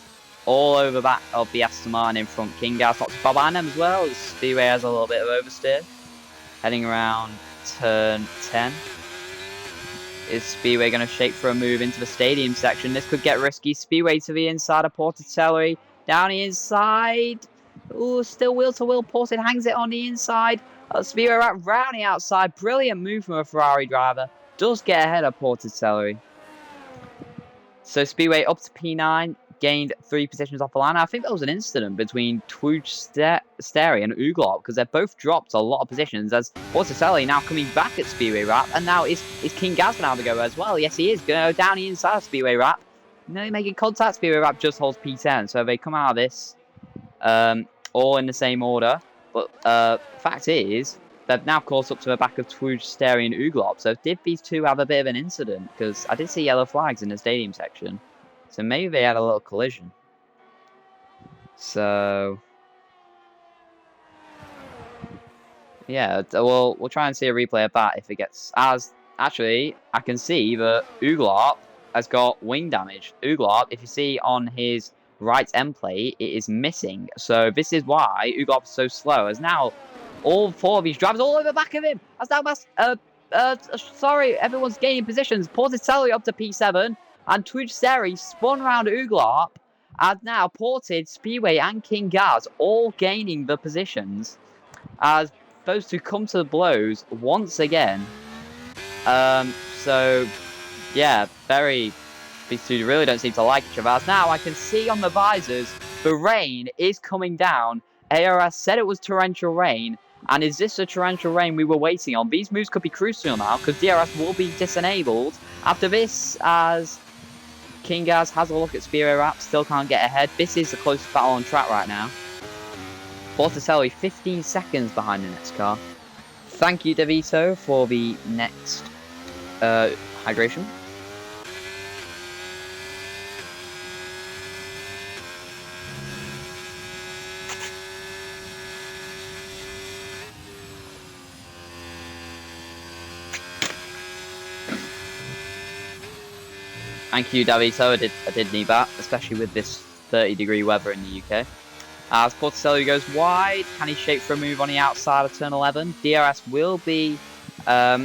All over back of the Aston Martin in front. King Gaz not far behind him as well. Speedway has a little bit of oversteer. Heading around turn 10. Is Speedway going to shake for a move into the stadium section? This could get risky. Speedway to the inside of Porticelli. Down the inside. Ooh, still wheel to wheel. Ported hangs it on the inside. Speedway right round the outside. Brilliant move from a Ferrari driver. Does get ahead of Porticelli. So Speedway up to P9. Gained 3 positions off the line. I think there was an incident between Twuj Steri and Uglot because they've both dropped a lot of positions as Porticelli now coming back at Speedway Wrap. And now is King Gaz going to have a go as well? Yes, he is. Going to go down the inside of Speedway Wrap. No, making contact. Speedway Wrap just holds P10. So they come out of this all in the same order. But fact is, they've now caught up to the back of Twuj Steri and Uglot. So did these two have a bit of an incident? Because I did see yellow flags in the stadium section. So maybe they had a little collision. So yeah, we'll try and see a replay of that if it gets. As actually, I can see that Uglarp has got wing damage. Uglarp, if you see on his right end plate, it is missing. So this is why Uglarp is so slow. As now, all 4 of these drivers all over the back of him. As now, sorry, everyone's gaining positions. Porticelli up to P7, and Twitch spun around Uglarp. And now Ported, Speedway, and King Gaz all gaining the positions as those two come to the blows once again. So yeah, these two really don't seem to like each other. As now I can see on the visors the rain is coming down. ARS said it was torrential rain, and is this the torrential rain we were waiting on? These moves could be crucial now because DRS will be disenabled after this, as King Gaz has a look at Speedway Rap, still can't get ahead. This is the closest battle on track right now. Porticelli 15 seconds behind the next car. Thank you, DeVito, for the next hydration. Thank you, DeVito. I did need that, especially with this 30-degree weather in the UK. As Porticelli goes wide, can he shape for a move on the outside of turn 11? DRS will be got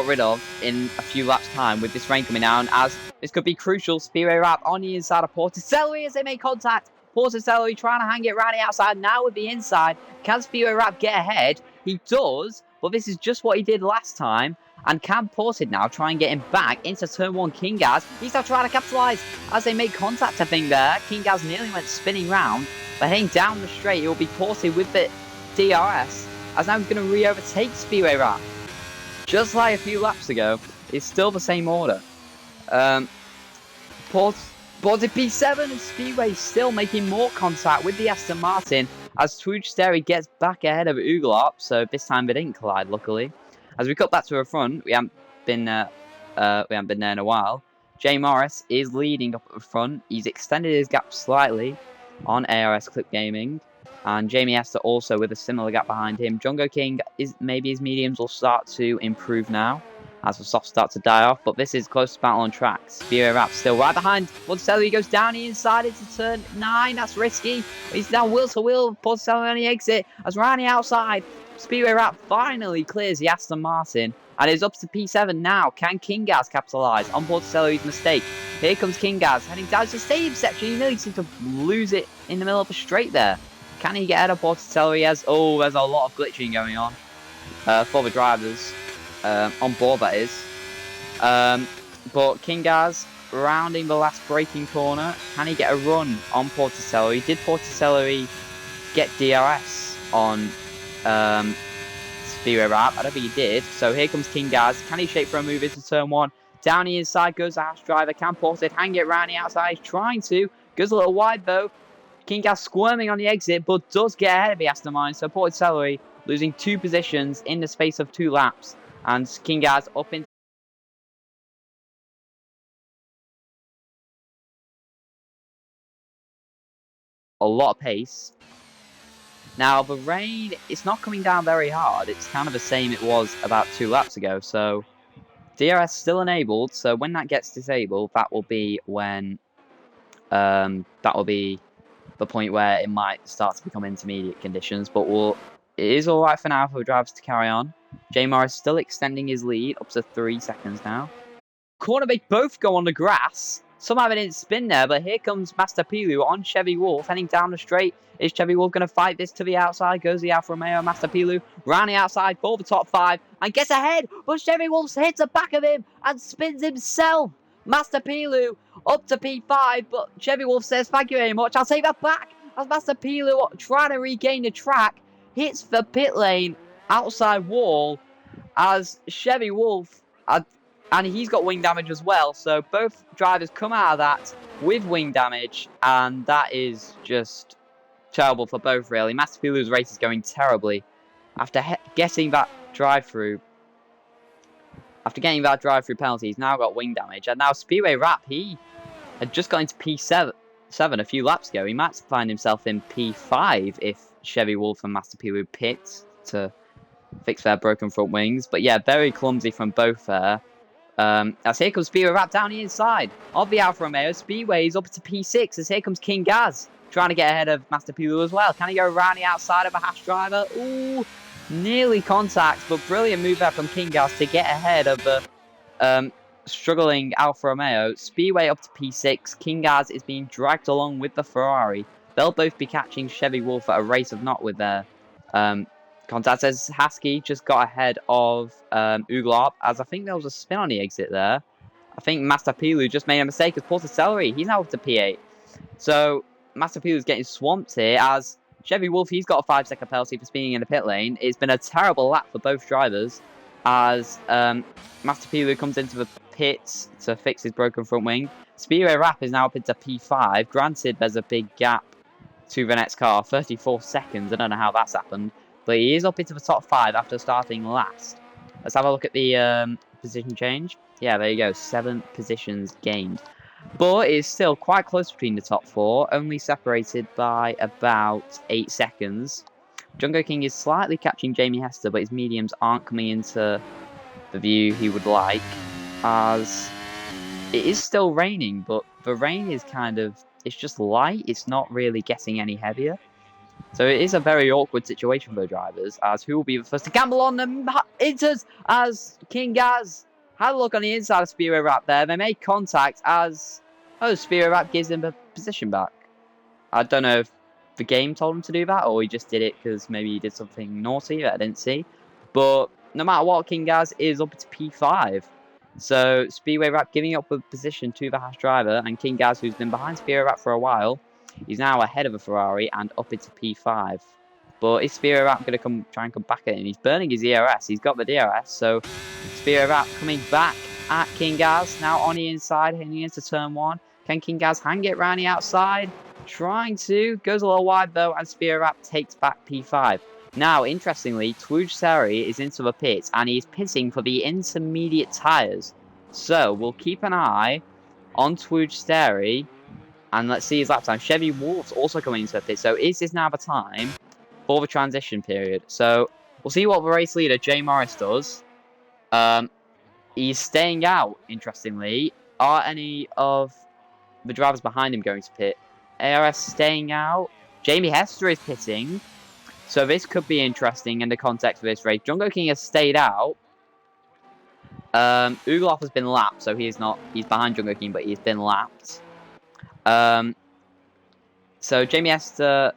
rid of in a few laps' time with this rain coming down, as this could be crucial. Speedway Rap on the inside of Porticelli as they make contact. Porticelli trying to hang it around the outside, now with the inside. Can Speedway Rap get ahead? He does, but this is just what he did last time. And can Ported now try and get him back into turn 1? King Gaz, he's now trying to capitalise as they make contact, I think, there. King Gaz nearly went spinning round, but heading down the straight, it will be Ported with the DRS, as now he's going to re-overtake Speedway Rap. Just like a few laps ago, it's still the same order. Ported P7 and Speedway still making more contact with the Aston Martin, as Twujsteri gets back ahead of Uglarp, so this time they didn't collide, luckily. As we cut back to the front, we haven't been there in a while. Jay Morris is leading up at the front. He's extended his gap slightly on ARS Clip Gaming, and Jamie Esther also with a similar gap behind him. Jungo King maybe his mediums will start to improve now as the softs start to die off, but this is close battle on track. Speedway Rap still right behind. Porticelli goes down the inside into turn 9. That's risky. He's now wheel to wheel. Porticelli on the exit as we're on the outside. Speedway Rap finally clears the Aston Martin and is up to P7 now. Can King Gaz capitalise on Porticelli's mistake? Here comes King Gaz heading down to the stadium section. He nearly seemed to lose it in the middle of the straight there. Can he get ahead of Porticelli? There's a lot of glitching going on for the drivers on board, that is. But King Gaz rounding the last braking corner. Can he get a run on Porticelli? Did Porticelli get DRS on Speedway Rap? I don't think he did. So here comes King Gaz. Can he shape for a move into turn 1? Down the inside goes the Hash driver. Can Ported hang it round the outside? He's trying to. Goes a little wide though. King Gaz squirming on the exit, but does get ahead of the Aston Martin. So Porticelli losing 2 positions in the space of 2 laps. And King Gaz up in a lot of pace. Now, the rain, it's not coming down very hard. It's kind of the same it was about 2 laps ago. So, DRS still enabled. So, when that gets disabled, that will be when... that will be the point where it might start to become intermediate conditions. But it is alright for now for the drivers to carry on. Jay Morris still extending his lead up to 3 seconds now. Corner, they both go on the grass. Somehow they didn't spin there, but here comes Master Pilu on Chevy Wolf, heading down the straight. Is Chevy Wolf going to fight this to the outside? Goes the Alfa Romeo, Master Pilu, round the outside for the top 5, and gets ahead, but Chevy Wolf hits the back of him and spins himself. Master Pilu up to P5, but Chevy Wolf says, thank you very much, I'll take that back. As Master Pilu trying to regain the track, hits the pit lane outside wall, as Chevy Wolf... and he's got wing damage as well, so both drivers come out of that with wing damage, and that is just terrible for both, really. Master Pilu's race is going terribly. After getting that drive-through, After getting that drive-through penalty, he's now got wing damage. And now Speedway Rap, he had just got into P7 a few laps ago. He might find himself in P5 if Chevy Wolf and Master P would pit to fix their broken front wings. But yeah, very clumsy from both there. As here comes Speedway Rap down the inside of the Alfa Romeo. Speedway is up to P6 as here comes King Gaz trying to get ahead of Master Pilu as well. Can he go around the outside of a Haas driver? Ooh, nearly contact, but brilliant move there from King Gaz to get ahead of the struggling Alfa Romeo. Speedway up to P6. King Gaz is being dragged along with the Ferrari. They'll both be catching Chevy Wolf at a race of knot with their contact, as Haskey just got ahead of Uglarp, as I think there was a spin on the exit there. I think Master Pilu just made a mistake as Porter Celery. He's now up to P8. So Master Pilu's getting swamped here as Chevy Wolf, he's got a 5-second penalty for speeding in the pit lane. It's been a terrible lap for both drivers as Master Pilu comes into the pits to fix his broken front wing. Speedway Rap is now up into P5. Granted, there's a big gap to the next car, 34 seconds. I don't know how that's happened. But he is up into the top 5 after starting last. Let's have a look at the position change. Yeah, there you go. 7 positions gained. But it's still quite close between the top 4. Only separated by about 8 seconds. Jungo King is slightly catching Jamie Hester, but his mediums aren't coming into the view he would like. As it is still raining, but the rain is kind of... It's just light. It's not really getting any heavier. So it is a very awkward situation for the drivers, as who will be the first to gamble on them enters as King Gaz had a look on the inside of Speedway Rap there. They made contact as Speedway Rap gives him the position back. I don't know if the game told him to do that or he just did it because maybe he did something naughty that I didn't see. But no matter what, King Gaz is up to P5. So Speedway Rap giving up a position to the Haas driver, and King Gaz, who's been behind Speedway Rap for a while, he's now ahead of a Ferrari and up into P5. But is Speedway Rap going to try and come back at him? He's burning his ERS. He's got the DRS. So Speedway Rap coming back at King Gaz. Now on the inside, heading into turn 1. Can King Gaz hang it round the outside? Trying to. Goes a little wide though, and Speedway Rap takes back P5. Now, interestingly, Twuj Seri is into the pits, and he's pitting for the intermediate tyres. So we'll keep an eye on Twuj Seri. And let's see his lap time. Chevy Wolf's also coming into the pit. So is this now the time for the transition period? So we'll see what the race leader, Jay Morris, does. He's staying out, interestingly. Are any of the drivers behind him going to pit? ARS staying out. Jamie Hester is pitting. So this could be interesting in the context of this race. Jungo King has stayed out. Ugloff has been lapped. So he's behind Jungo King, but he's been lapped. So Jamie Hester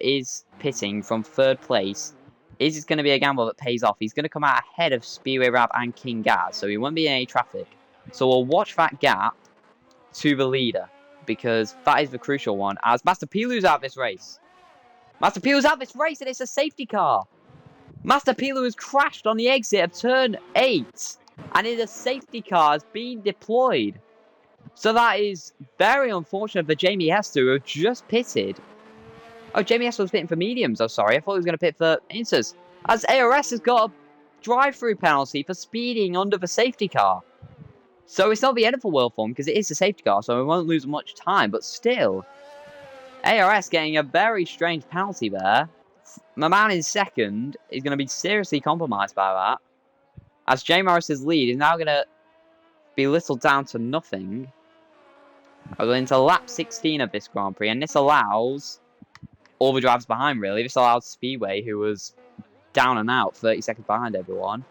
is pitting from 3rd place. Is it going to be a gamble that pays off? He's going to come out ahead of Speedway Rap and King Gaz, so he won't be in any traffic. So we'll watch that gap to the leader, because that is the crucial one, as Master Pilu's out of this race. Master Pilu's out of this race, and it's a safety car. Master Pilu has crashed on the exit of turn 8, and a safety car has been deployed. So that is very unfortunate for Jamie Hester, who just pitted. Oh, Jamie Hester was pitting for mediums. Oh, sorry. I thought he was going to pit for inters. As ARS has got a drive-through penalty for speeding under the safety car. So it's not the end of the world for him, because it is a safety car, so we won't lose much time. But still, ARS getting a very strange penalty there. My man in 2nd is going to be seriously compromised by that. As Jay Morris's lead is now going to be whittled down to nothing. I'll go into lap 16 of this Grand Prix, and this allows all the drivers behind, really. This allows Speedway, who was down and out, 30 seconds behind everyone.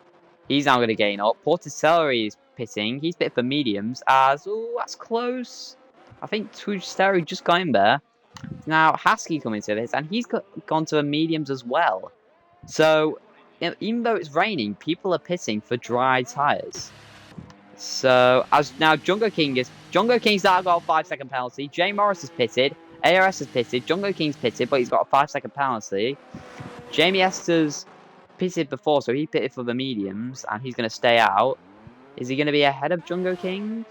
He's now going to gain up. Porticelli is pitting. He's pitted for mediums, as... Oh, that's close. I think Twuj just got in there. Now, Haskey coming to this, and he's gone to the mediums as well. So, even though it's raining, people are pitting for dry tyres. So, as now Jungo King's now got a 5-second penalty. Jay Morris has pitted. ARS has pitted. Jungo King's pitted, but he's got a 5-second penalty. Jamie Esther's pitted before, so he pitted for the mediums, and he's going to stay out. Is he going to be ahead of Jungo King?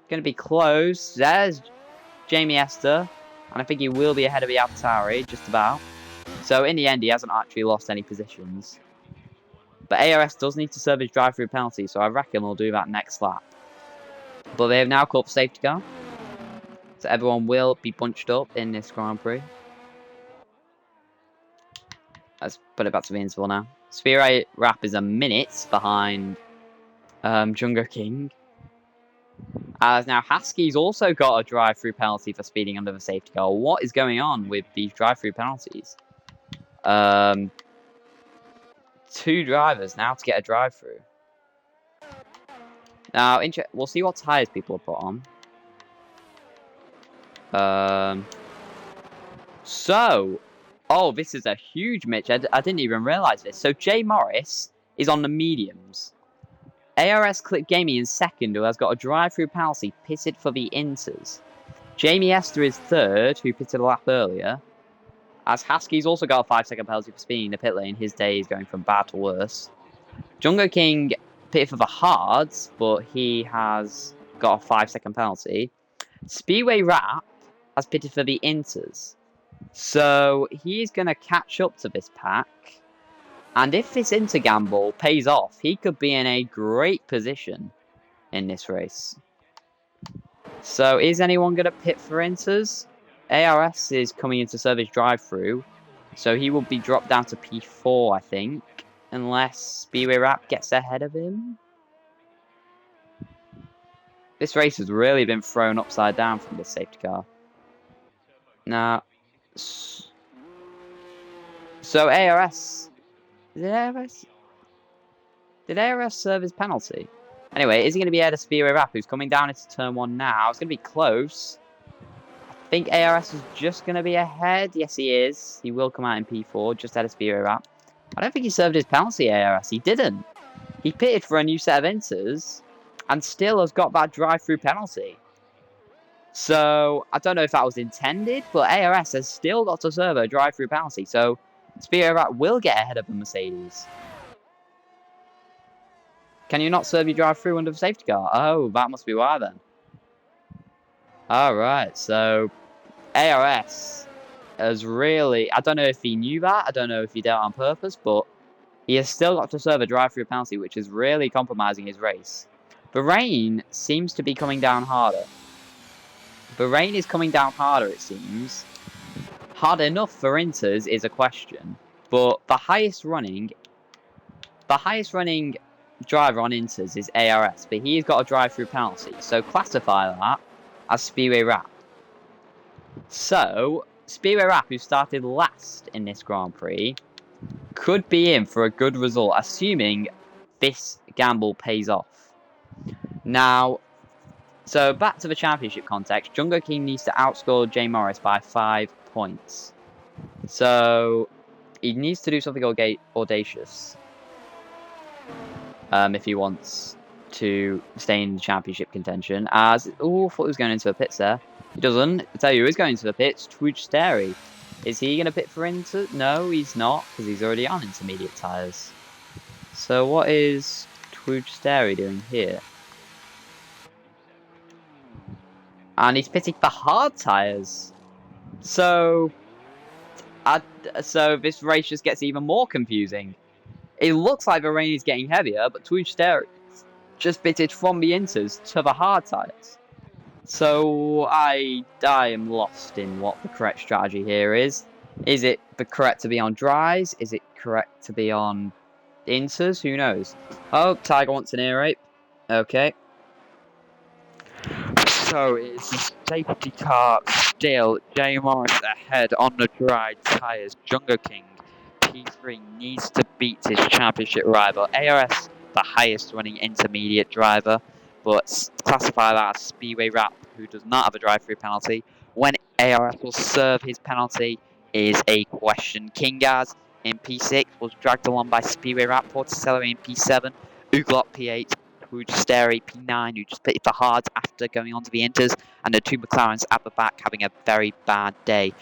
Going to be close. There's Jamie Esther, and I think he will be ahead of the AlphaTauri, just about. So in the end, he hasn't actually lost any positions. But ARS does need to serve his drive-through penalty, so I reckon we'll do that next lap. But they have now called for safety car. So everyone will be bunched up in this Grand Prix. Let's put it back to the interval now. Sphere Rap is a minute behind Jungle King. As now Haskey's also got a drive-through penalty for speeding under the safety car. What is going on with these drive-through penalties? 2 drivers now to get a drive-through. Now, we'll see what tyres people have put on. Oh, this is a huge Mitch. I didn't even realise this. So, Jay Morris is on the mediums. ARS Clip Gaming in second, who has got a drive-through penalty, pitted for the Inters. Jamie Esther is third, who pitted a lap earlier. As Haskey's also got a 5-second penalty for speeding in the pit lane. His day is going from bad to worse. Jungle King pitted for the Hards, but he has got a 5-second penalty. Speedway Rap has pitted for the Inters. So he's going to catch up to this pack. And if this Intergamble pays off, he could be in a great position in this race. So is anyone going to pit for Inters? ARS is coming into service drive-through, so he will be dropped down to P4, I think, unless Speedway Rap gets ahead of him. This race has really been thrown upside down from this safety car. Now, so ARS... Did ARS serve his penalty? Anyway, is he going to be ahead of Speedway Rap, who's coming down into turn 1 now? It's going to be close. I think ARS is just going to be ahead. Yes, he is. He will come out in P4, just ahead of Speedway Rap. I don't think he served his penalty, ARS. He didn't. He pitted for a new set of Inters, and still has got that drive-through penalty. So, I don't know if that was intended, but ARS has still got to serve a drive-through penalty. So, Speedway Rap will get ahead of the Mercedes. Can you not serve your drive-through under the safety car? Oh, that must be why then. Alright, so ARS has really... I don't know if he knew that. I don't know if he did it on purpose, but he has still got to serve a drive-through penalty, which is really compromising his race. The rain seems to be coming down harder. The rain is coming down harder, it seems. Hard enough for Inters is a question, but the highest running driver on Inters is ARS, but he's got a drive-through penalty, so classify that as Speedway Rap. So, Speedway Rap, who started last in this Grand Prix, could be in for a good result, assuming this gamble pays off. Now, so back to the championship context, Jungle King needs to outscore Jay Morris by 5 points. So, he needs to do something audacious if he wants to stay in the championship contention. As, oh, I thought he was going into the pits there. He doesn't. I tell you who is going into the pits, Twitch Sterry. Is he going to pit for Inter? No, he's not, because he's already on intermediate tyres. So what is Twitch Sterry doing here? And he's pitting for hard tyres. So this race just gets even more confusing. It looks like the rain is getting heavier, but Twitch Sterry just pitted from the Inters to the hard tyres. So I am lost in what the correct strategy here is. Is it correct to be on dries? Is it correct to be on Inters? Who knows? Oh, Tiger wants an ear rape. Okay. So it's a safety car still. Jay Morris ahead on the dry tyres. Jungle King P3 needs to beat his championship rival. ARS, the highest running intermediate driver, but classify that as Speedway Rap, who does not have a drive-through penalty. When ARS will serve his penalty is a question. Kingaz in P6 was dragged along by Speedway Rap, Porticello in P7, Uglot P8, Sterry P9, who just pitted for hard after going on to the Inters, and the 2 McLarens at the back having a very bad day.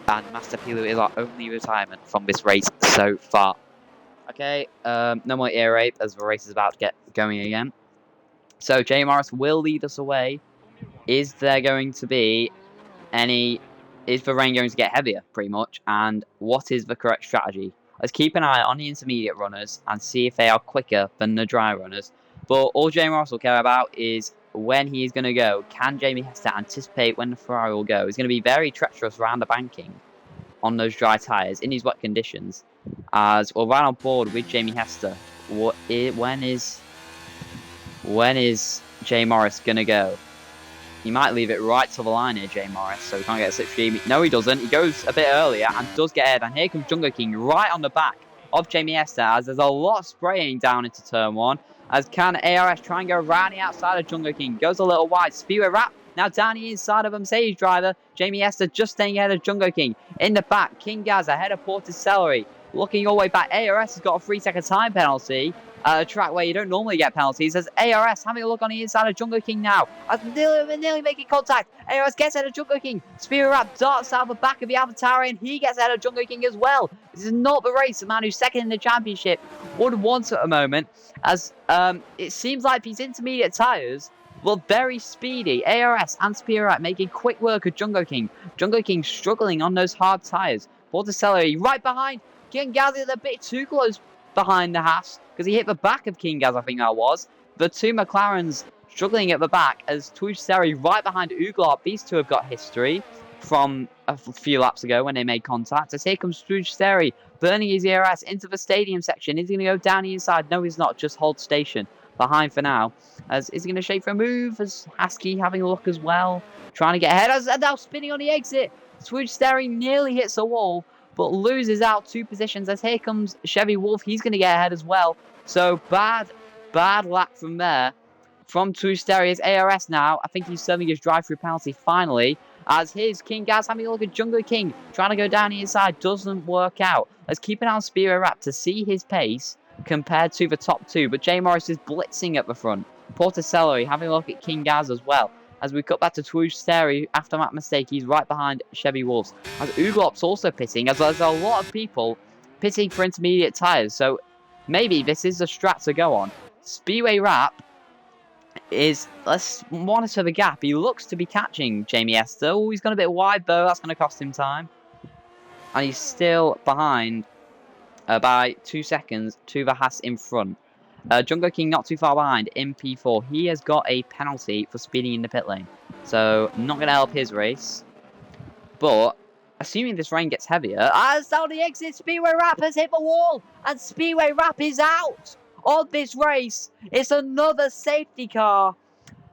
And Master Pilu is our only retirement from this race so far. Okay, no more ear rape as the race is about to get going again. So Jay Morris will lead us away. Is there going to be any... Is the rain going to get heavier, pretty much? And what is the correct strategy? Let's keep an eye on the intermediate runners and see if they are quicker than the dry runners. But all Jamie Morris will care about is when he's going to go. Can Jamie Hester anticipate when the Ferrari will go? It's going to be very treacherous around the banking on those dry tyres in these wet conditions. As we're right on board with Jamie Hester. When is Jay Morris going to go? He might leave it right to the line here, Jay Morris, so he can't get a slipstream. No, he doesn't. He goes a bit earlier and does get ahead. And here comes Jungle King right on the back of Jamie Hester, as there's a lot of spraying down into turn 1. As can ARS try and go around the outside of Jungle King. Goes a little wide. Speedway wrap. Now down the inside of a Mercedes driver. Jamie Hester just staying ahead of Jungle King. In the back, King Gaz ahead of Porticelli. Looking all the way back, ARS has got a 3-second time penalty. A track where you don't normally get penalties. As ARS having a look on the inside of Jungle King now. As nearly making contact. ARS gets out of Jungle King. Spear Wrap darts out the back of the AlphaTauri, and he gets out of Jungle King as well. This is not the race the man who's second in the championship would want at the moment. As it seems like these intermediate tyres were very speedy. ARS and Spear Wrap making quick work of Jungle King. Jungle King struggling on those hard tyres. Porticelli right behind. King Gaz is a bit too close behind the Haas, because he hit the back of King Gaz, I think that was. The two McLarens struggling at the back, as Tuiseri right behind Uglart. These two have got history from a few laps ago when they made contact. As here comes Tuiseri, burning his ERS into the stadium section. Is he going to go down the inside? No, he's not. Just hold station behind for now. As is he going to shape for a move? As Haskey having a look as well, trying to get ahead. As now spinning on the exit. Tuiseri nearly hits a wall, but loses out 2 positions. As here comes Chevy Wolf. He's going to get ahead as well. So bad lap from there. From Tuisteri's ARS now. I think he's serving his drive-through penalty finally. As his King Gaz having a look at Jungle King. Trying to go down the inside. Doesn't work out. Let's keep an eye on Spear Wrap to see his pace compared to the top 2. But Jay Morris is blitzing at the front. Porticelli having a look at King Gaz as well. As we cut back to Tuiseri after that mistake, he's right behind Chevy Wolves. As Uglop's also pitting, as there's a lot of people pitting for intermediate tyres. So maybe this is the strat to go on. Speedway Wrap is, let's monitor the gap. He looks to be catching Jamie Hester. Oh, he's gone a bit wide though. That's going to cost him time. And he's still behind by 2 seconds to the Haas in front. Jungle King not too far behind in P4. He has got a penalty for speeding in the pit lane. So, not going to help his race. But, assuming this rain gets heavier, as down the exit, Speedway Wrap has hit the wall. And Speedway Wrap is out of this race. It's another safety car.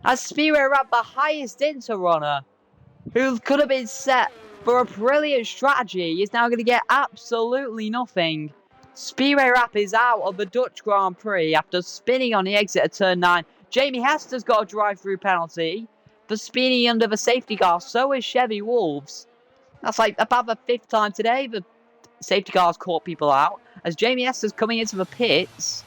As Speedway Wrap, the highest inter runner, who could have been set for a brilliant strategy, is now going to get absolutely nothing. Speedway Wrap is out of the Dutch Grand Prix after spinning on the exit of turn 9. Jamie Hester's got a drive-through penalty for spinning under the safety car. So is Chevy Wolves. That's like about the 5th time today the safety car's caught people out. As Jamie Hester's coming into the pits,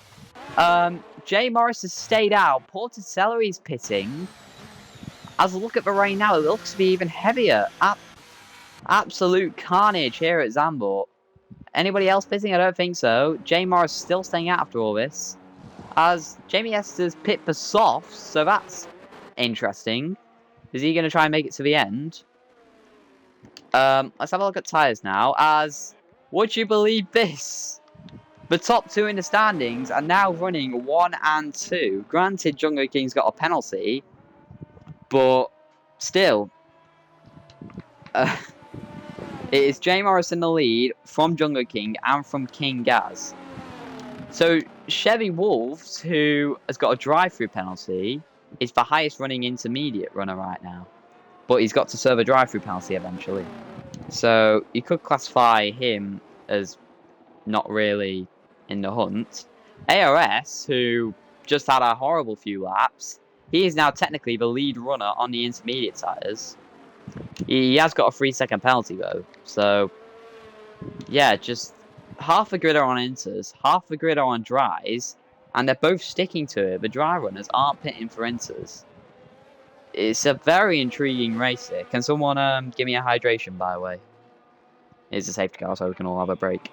Jay Morris has stayed out. Porticelli is pitting. As I look at the rain now, it looks to be even heavier. Absolute carnage here at Zandvoort. Anybody else pitting? I don't think so. Jay Morris still staying out after all this. As Jamie Hester's pit for softs, so that's interesting. Is he going to try and make it to the end? Let's have a look at tyres now. As, would you believe this? The top 2 in the standings are now running 1 and 2. Granted, Jungle King's got a penalty, but still. It is Jay Morris in the lead from Jungle King and from King Gaz. So Chevy Wolves, who has got a drive-through penalty, is the highest running intermediate runner right now. But he's got to serve a drive-through penalty eventually. So you could classify him as not really in the hunt. ARS, who just had a horrible few laps, he is now technically the lead runner on the intermediate tyres. He has got a 3-second penalty though, so yeah, just half the grid are on inters, half the grid are on dries, and they're both sticking to it. The dry runners aren't pitting for inters. It's a very intriguing race here. Can someone give me a hydration, by the way? It's a safety car, so we can all have a break.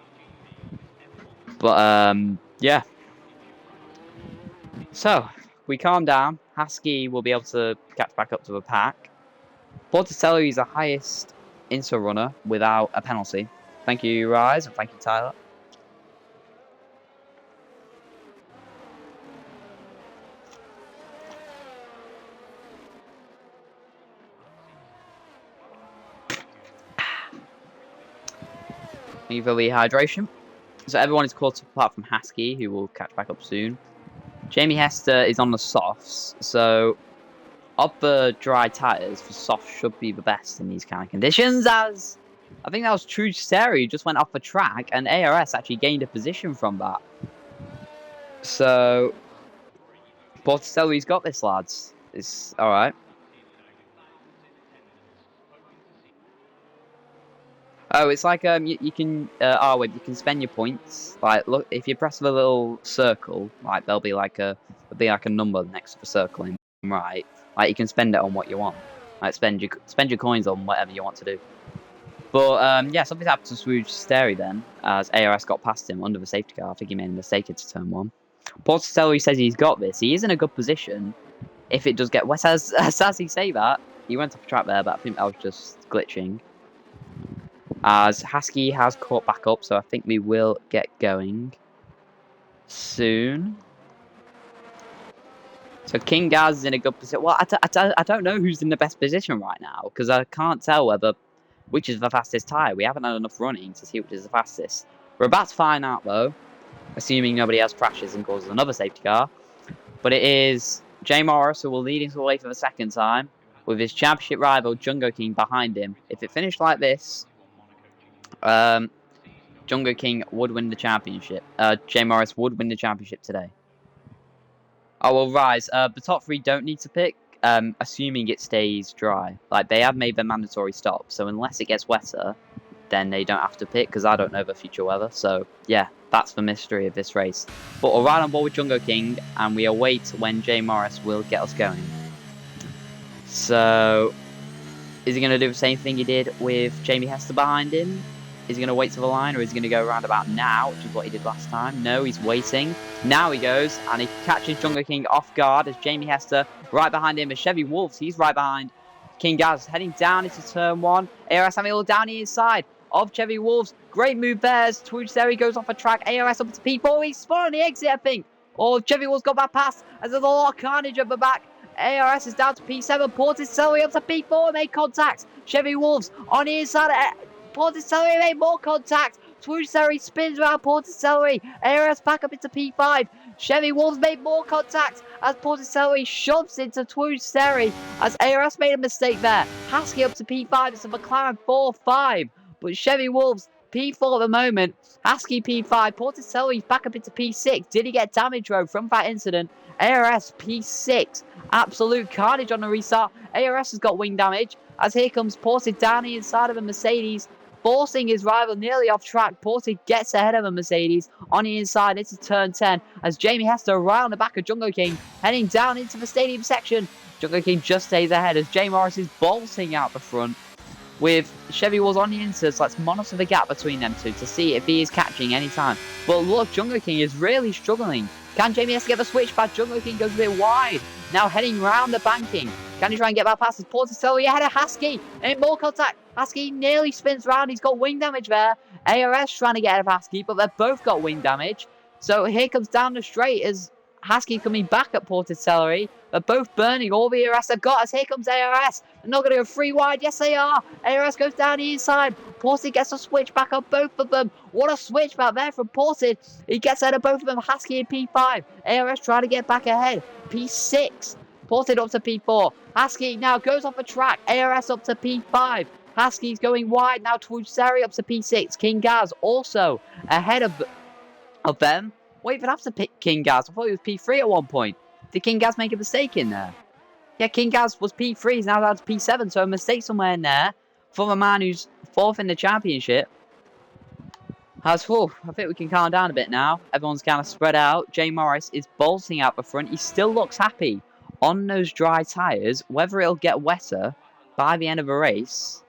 But yeah. So we calm down. Haskey will be able to catch back up to the pack. Porticelli is the highest inter runner without a penalty. Thank you, Rise, and thank you, Tyler. Thank you for the hydration. So everyone is caught up apart from Husky, who will catch back up soon. Jamie Hester is on the softs, so of the dry tyres, the softs should be the best in these kind of conditions, as I think that was True Stereo just went off the track, and ARS actually gained a position from that. So, Porticelli's got this, lads. It's alright. Oh, it's like you can you can spend your points. Like, look, if you press the little circle, like there'll be like a number next to the circle in right. Like you can spend it on what you want. Like spend your coins on whatever you want to do. But yeah, something happened to Swooge Sterry then, as ARS got past him under the safety car. I think he made a mistake into turn 1. Porticelli says he's got this. He is in a good position. If it does get wet, as he say that, he went off the track there, but I think that was just glitching. As Husky has caught back up, so I think we will get going soon. So King Gaz is in a good position. Well, I don't know who's in the best position right now, because I can't tell which is the fastest tyre. We haven't had enough running to see which is the fastest. We're about to find out, though, assuming nobody else crashes and causes another safety car. But it is Jay Morris who will lead into the way for the second time, with his championship rival, Jungo King, behind him. If it finished like this, Jungo King would win the championship. Jay Morris would win the championship today. Oh, well, Rise, the top 3 don't need to pick, assuming it stays dry. Like, they have made the mandatory stop, so unless it gets wetter, then they don't have to pick, because I don't know the future weather. So, yeah, that's the mystery of this race. But we're right on board with Jungo King, and we await when Jay Morris will get us going. So, is he going to do the same thing he did with Jamie Hester behind him? Is he going to wait to the line, or is he going to go around about now, which is what he did last time? No, he's waiting. Now he goes, and he catches Jungo King off guard as Jamie Hester right behind him. As Chevy Wolves, he's right behind King Gaz, heading down into turn 1. ARS having all down the inside of Chevy Wolves. Great move there as Twitch there. He goes off a track. ARS up to P4. He's spun on the exit, I think. Or Chevy Wolves got that pass as there's a lot of carnage at the back. ARS is down to P7. Porticelli up to P4. Made contact. Chevy Wolves on the inside. Porticelli made more contact. Twoosery spins around Porticelli. ARS back up into P5. Chevy Wolves made more contact as Porticelli shoves into Twoosery as ARS made a mistake there. Husky up to P5. It's a McLaren 4-5. But Chevy Wolves P4 at the moment. Husky P5. Porticelli back up into P6. Did he get damage road from that incident? ARS P6. Absolute carnage on the restart. ARS has got wing damage as here comes Ported down the inside of a Mercedes, forcing his rival nearly off track. Ported gets ahead of a Mercedes on the inside into turn 10 as Jamie Hester right on the back of Jungo King, heading down into the stadium section. Jungo King just stays ahead as Jay Morris is bolting out the front with Chevy Wolves on the inside. So let's monitor the gap between them two to see if he is catching any time. But look, Jungo King is really struggling. Can Jamie Hester get the switch back? Jungo King goes a bit wide. Now heading round the banking. Can he try and get that past his Porticelli ahead of Husky? And more contact. Husky nearly spins round. He's got wing damage there. ARS trying to get ahead of Husky, but they've both got wing damage. So here comes down the straight as Husky coming back at Porticelli. They're both burning all the ARS they've got as here comes ARS. They're not going to go 3 wide. Yes, they are. ARS goes down the inside. Ported gets a switch back on both of them. What a switch back there from Ported. He gets ahead of both of them. Husky in P5. ARS trying to get back ahead. P6. Ported up to P4. Husky now goes off the track. ARS up to P5. Husky's going wide. Now Twoosery up to P6. King Gaz also ahead of them. Wait, but I have to pick King Gaz. I thought he was P3 at one point. Did King Gaz make a mistake in there? Yeah, King Gaz was P3. He's now down to P7. So a mistake somewhere in there from a man who's 4th in the championship. I think we can calm down a bit now. Everyone's kind of spread out. Jay Morris is bolting out the front. He still looks happy on those dry tyres. Whether it'll get wetter by the end of the race,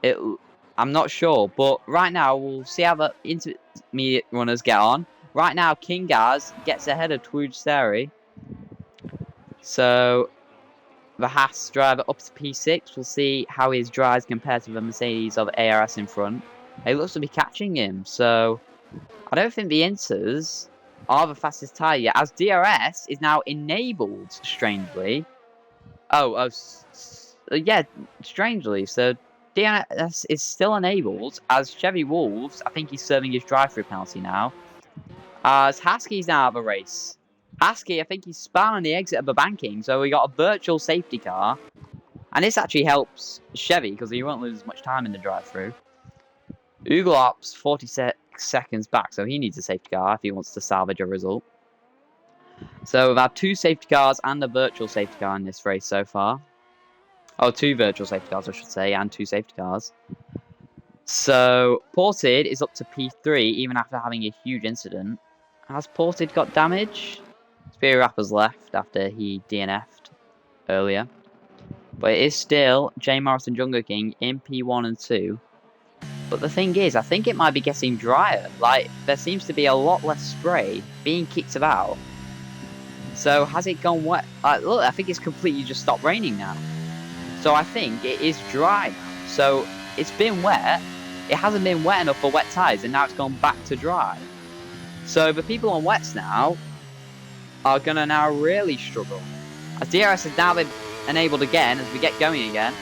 I'm not sure. But right now, we'll see how the intermediate runners get on. Right now, King Gaz gets ahead of Twoosery. So the Haas driver up to P6. We'll see how his drives compare to the Mercedes of ARS in front. He looks to be catching him. So I don't think the Inters are the fastest tyre yet, as DRS is now enabled, strangely. Yeah, strangely. So DNS is still enabled as Chevy Wolves. I think he's serving his drive-through penalty now. As Haskey's now out of a race. Haskey, I think he's spun on the exit of the banking, so we got a virtual safety car. And this actually helps Chevy because he won't lose as much time in the drive-through. Uglop's 46 seconds back, so he needs a safety car if he wants to salvage a result. So we've had 2 safety cars and a virtual safety car in this race so far. Oh, 2 virtual safety cars, I should say, and 2 safety cars. So Ported is up to P3 even after having a huge incident. Has Ported got damage? Spear Rapper's left after he DNF'd earlier. But it is still J Morris and Jungle King in P1 and 2. But the thing is, I think it might be getting drier. Like, there seems to be a lot less spray being kicked about. So has it gone wet? Look, I think it's completely just stopped raining now. So I think it is dry now. So it's been wet. It hasn't been wet enough for wet tyres, and now it's gone back to dry. So the people on wets now are going to now really struggle. As DRS has now been enabled again as we get going again.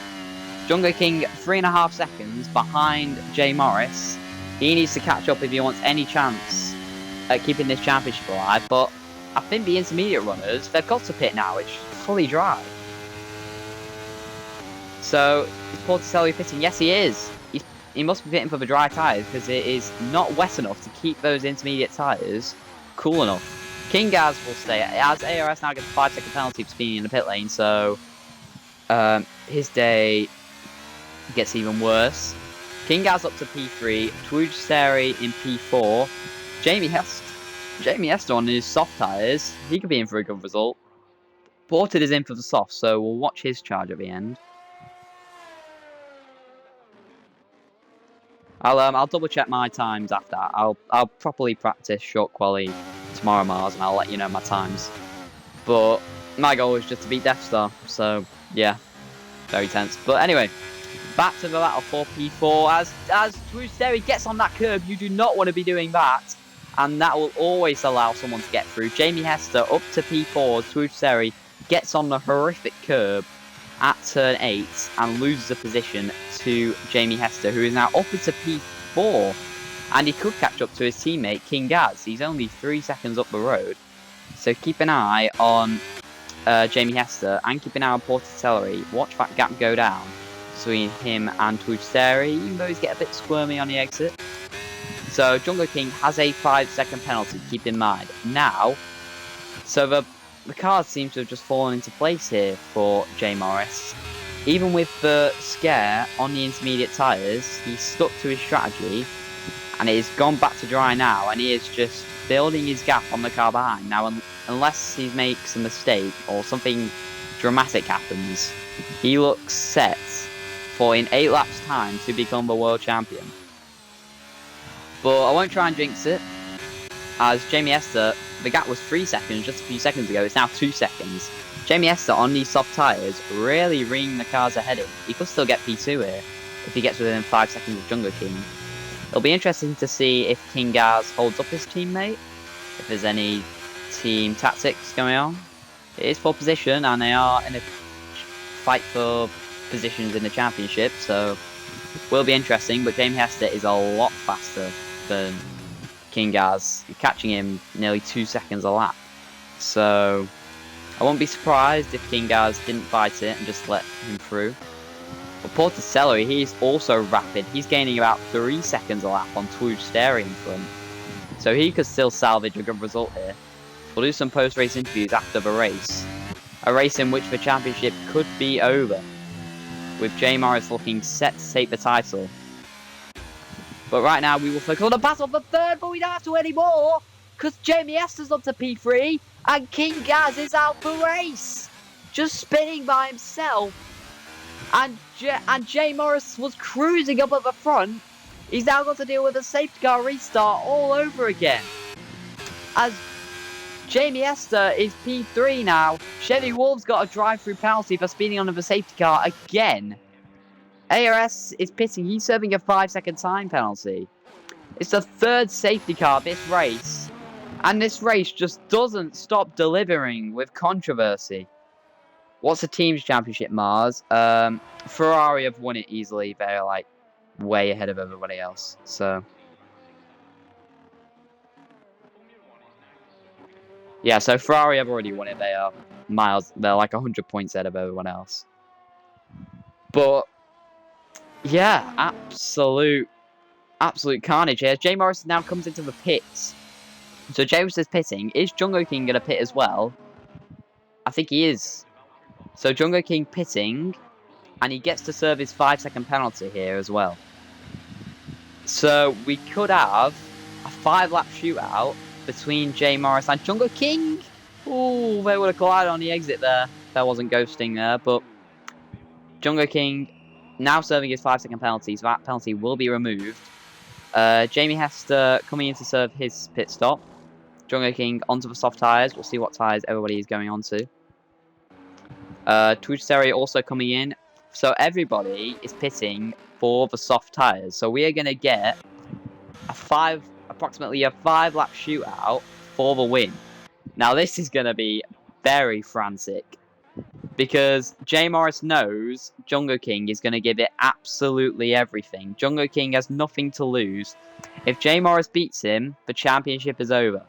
Jungle King 3.5 seconds behind J Morris. He needs to catch up if he wants any chance at keeping this championship alive. But I think the intermediate runners, they've got to pit now. It's fully dry. So is Porticelli pitting? Yes, he is. He must be pitting for the dry tyres because it is not wet enough to keep those intermediate tyres cool enough. King Gaz will stay as ARS now gets a 5-second penalty for speeding in the pit lane. So his day gets even worse. King Gaz up to P3, Twooge Seri in P4, Jamie Hester on his soft tyres, he could be in for a good result. Ported is in for the soft, so we'll watch his charge at the end. I'll double check my times after. I'll properly practice short quali tomorrow, Mars, and I'll let you know my times. But my goal is just to beat Death Star, so yeah, very tense. But anyway, back to the battle for P4. As Twooge Seri gets on that curb, you do not want to be doing that. And that will always allow someone to get through. Jamie Hester up to P4. Twooge Seri gets on the horrific curb at turn 8 and loses a position to Jamie Hester, who is now up into P4. And he could catch up to his teammate, King Gaz. He's only 3 seconds up the road. So keep an eye on Jamie Hester and keep an eye on Porticelli. Watch that gap go down between him and Twooge Seri, even though he's getting a bit squirmy on the exit. So Jungle King has a 5-second penalty, keep in mind. Now, so the cards seem to have just fallen into place here for J Morris. Even with the scare on the intermediate tyres, he's stuck to his strategy and it has gone back to dry now, and he is just building his gap on the car behind. Now, unless he makes a mistake or something dramatic happens, he looks set for in 8 laps time to become the world champion. But I won't try and jinx it, as Jamie Hester, the gap was 3 seconds just a few seconds ago, it's now 2 seconds. Jamie Hester on these soft tyres really ringing the cars ahead of him. He could still get P2 here if he gets within 5 seconds of Jungle King. It'll be interesting to see if King Gaz holds up his teammate, if there's any team tactics going on. It is for position and they are in a fight for positions in the championship, so will be interesting. But Jamie Hester is a lot faster than King Gaz, catching him nearly 2 seconds a lap. So I won't be surprised if King Gaz didn't fight it and just let him through. But Porticelli, he's also rapid. He's gaining about 3 seconds a lap on Twooge Seri in front. So he could still salvage a good result here. We'll do some post-race interviews after the race. A race in which the championship could be over, with J Morris looking set to take the title. But right now we will focus on the battle for third, but we don't have to anymore, because Jamie Hester's up to P3 and King Gaz is out the race, just spinning by himself. And J Morris was cruising up at the front. He's now got to deal with a safety car restart all over again. As Jamie Hester is P3 now. Chevy Wolves got a drive-through penalty for speeding under the safety car again. ARS is pitting. He's serving a 5-second time penalty. It's the 3rd safety car this race. And this race just doesn't stop delivering with controversy. What's the team's championship, Mars? Ferrari have won it easily. They're like way ahead of everybody else. So yeah, so Ferrari have already won it. They are miles. They're like 100 points ahead of everyone else. But yeah, absolute carnage here. Jay Morris now comes into the pits. So James is pitting. Is Jungo King going to pit as well? I think he is. So Jungo King pitting, and he gets to serve his 5-second penalty here as well. So we could have a 5-lap shootout between Jay Morris and Jungo King. Ooh, they would have collided on the exit there. There wasn't ghosting there, but Jungo King now serving his 5-second penalty, so that penalty will be removed. Jamie Hester coming in to serve his pit stop. Jungo King onto the soft tyres. We'll see what tyres everybody is going on to. Twitch also coming in. So everybody is pitting for the soft tyres. So we are going to get approximately a 5-lap shootout for the win. Now this is going to be very frantic, because Jay Morris knows Jungo King is going to give it absolutely everything. Jungo King has nothing to lose. If Jay Morris beats him, the championship is over.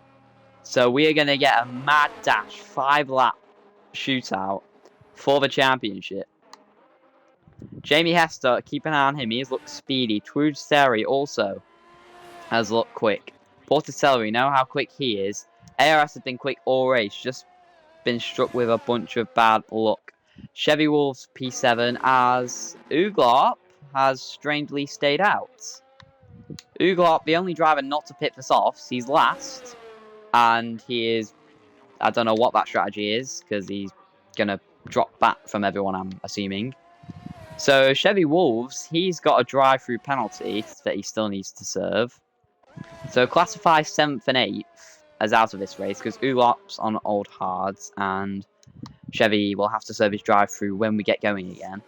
So we are going to get a mad dash 5-lap shootout for the championship. Jamie Hester, keep an eye on him. He has looked speedy. Twudsteri also has looked quick. Porticelli, know how quick he is. ARS has been quick all race, just been struck with a bunch of bad luck. Chevy Wolves P7, as Uglop has strangely stayed out. Uglop, the only driver not to pit for softs, he's last. And he is, I don't know what that strategy is, because he's going to drop back from everyone, I'm assuming. So Chevy Wolves, he's got a drive-through penalty that he still needs to serve. So classify 7th and 8th as out of this race, because Uglop's on old hards, and Chevy will have to serve his drive-through when we get going again.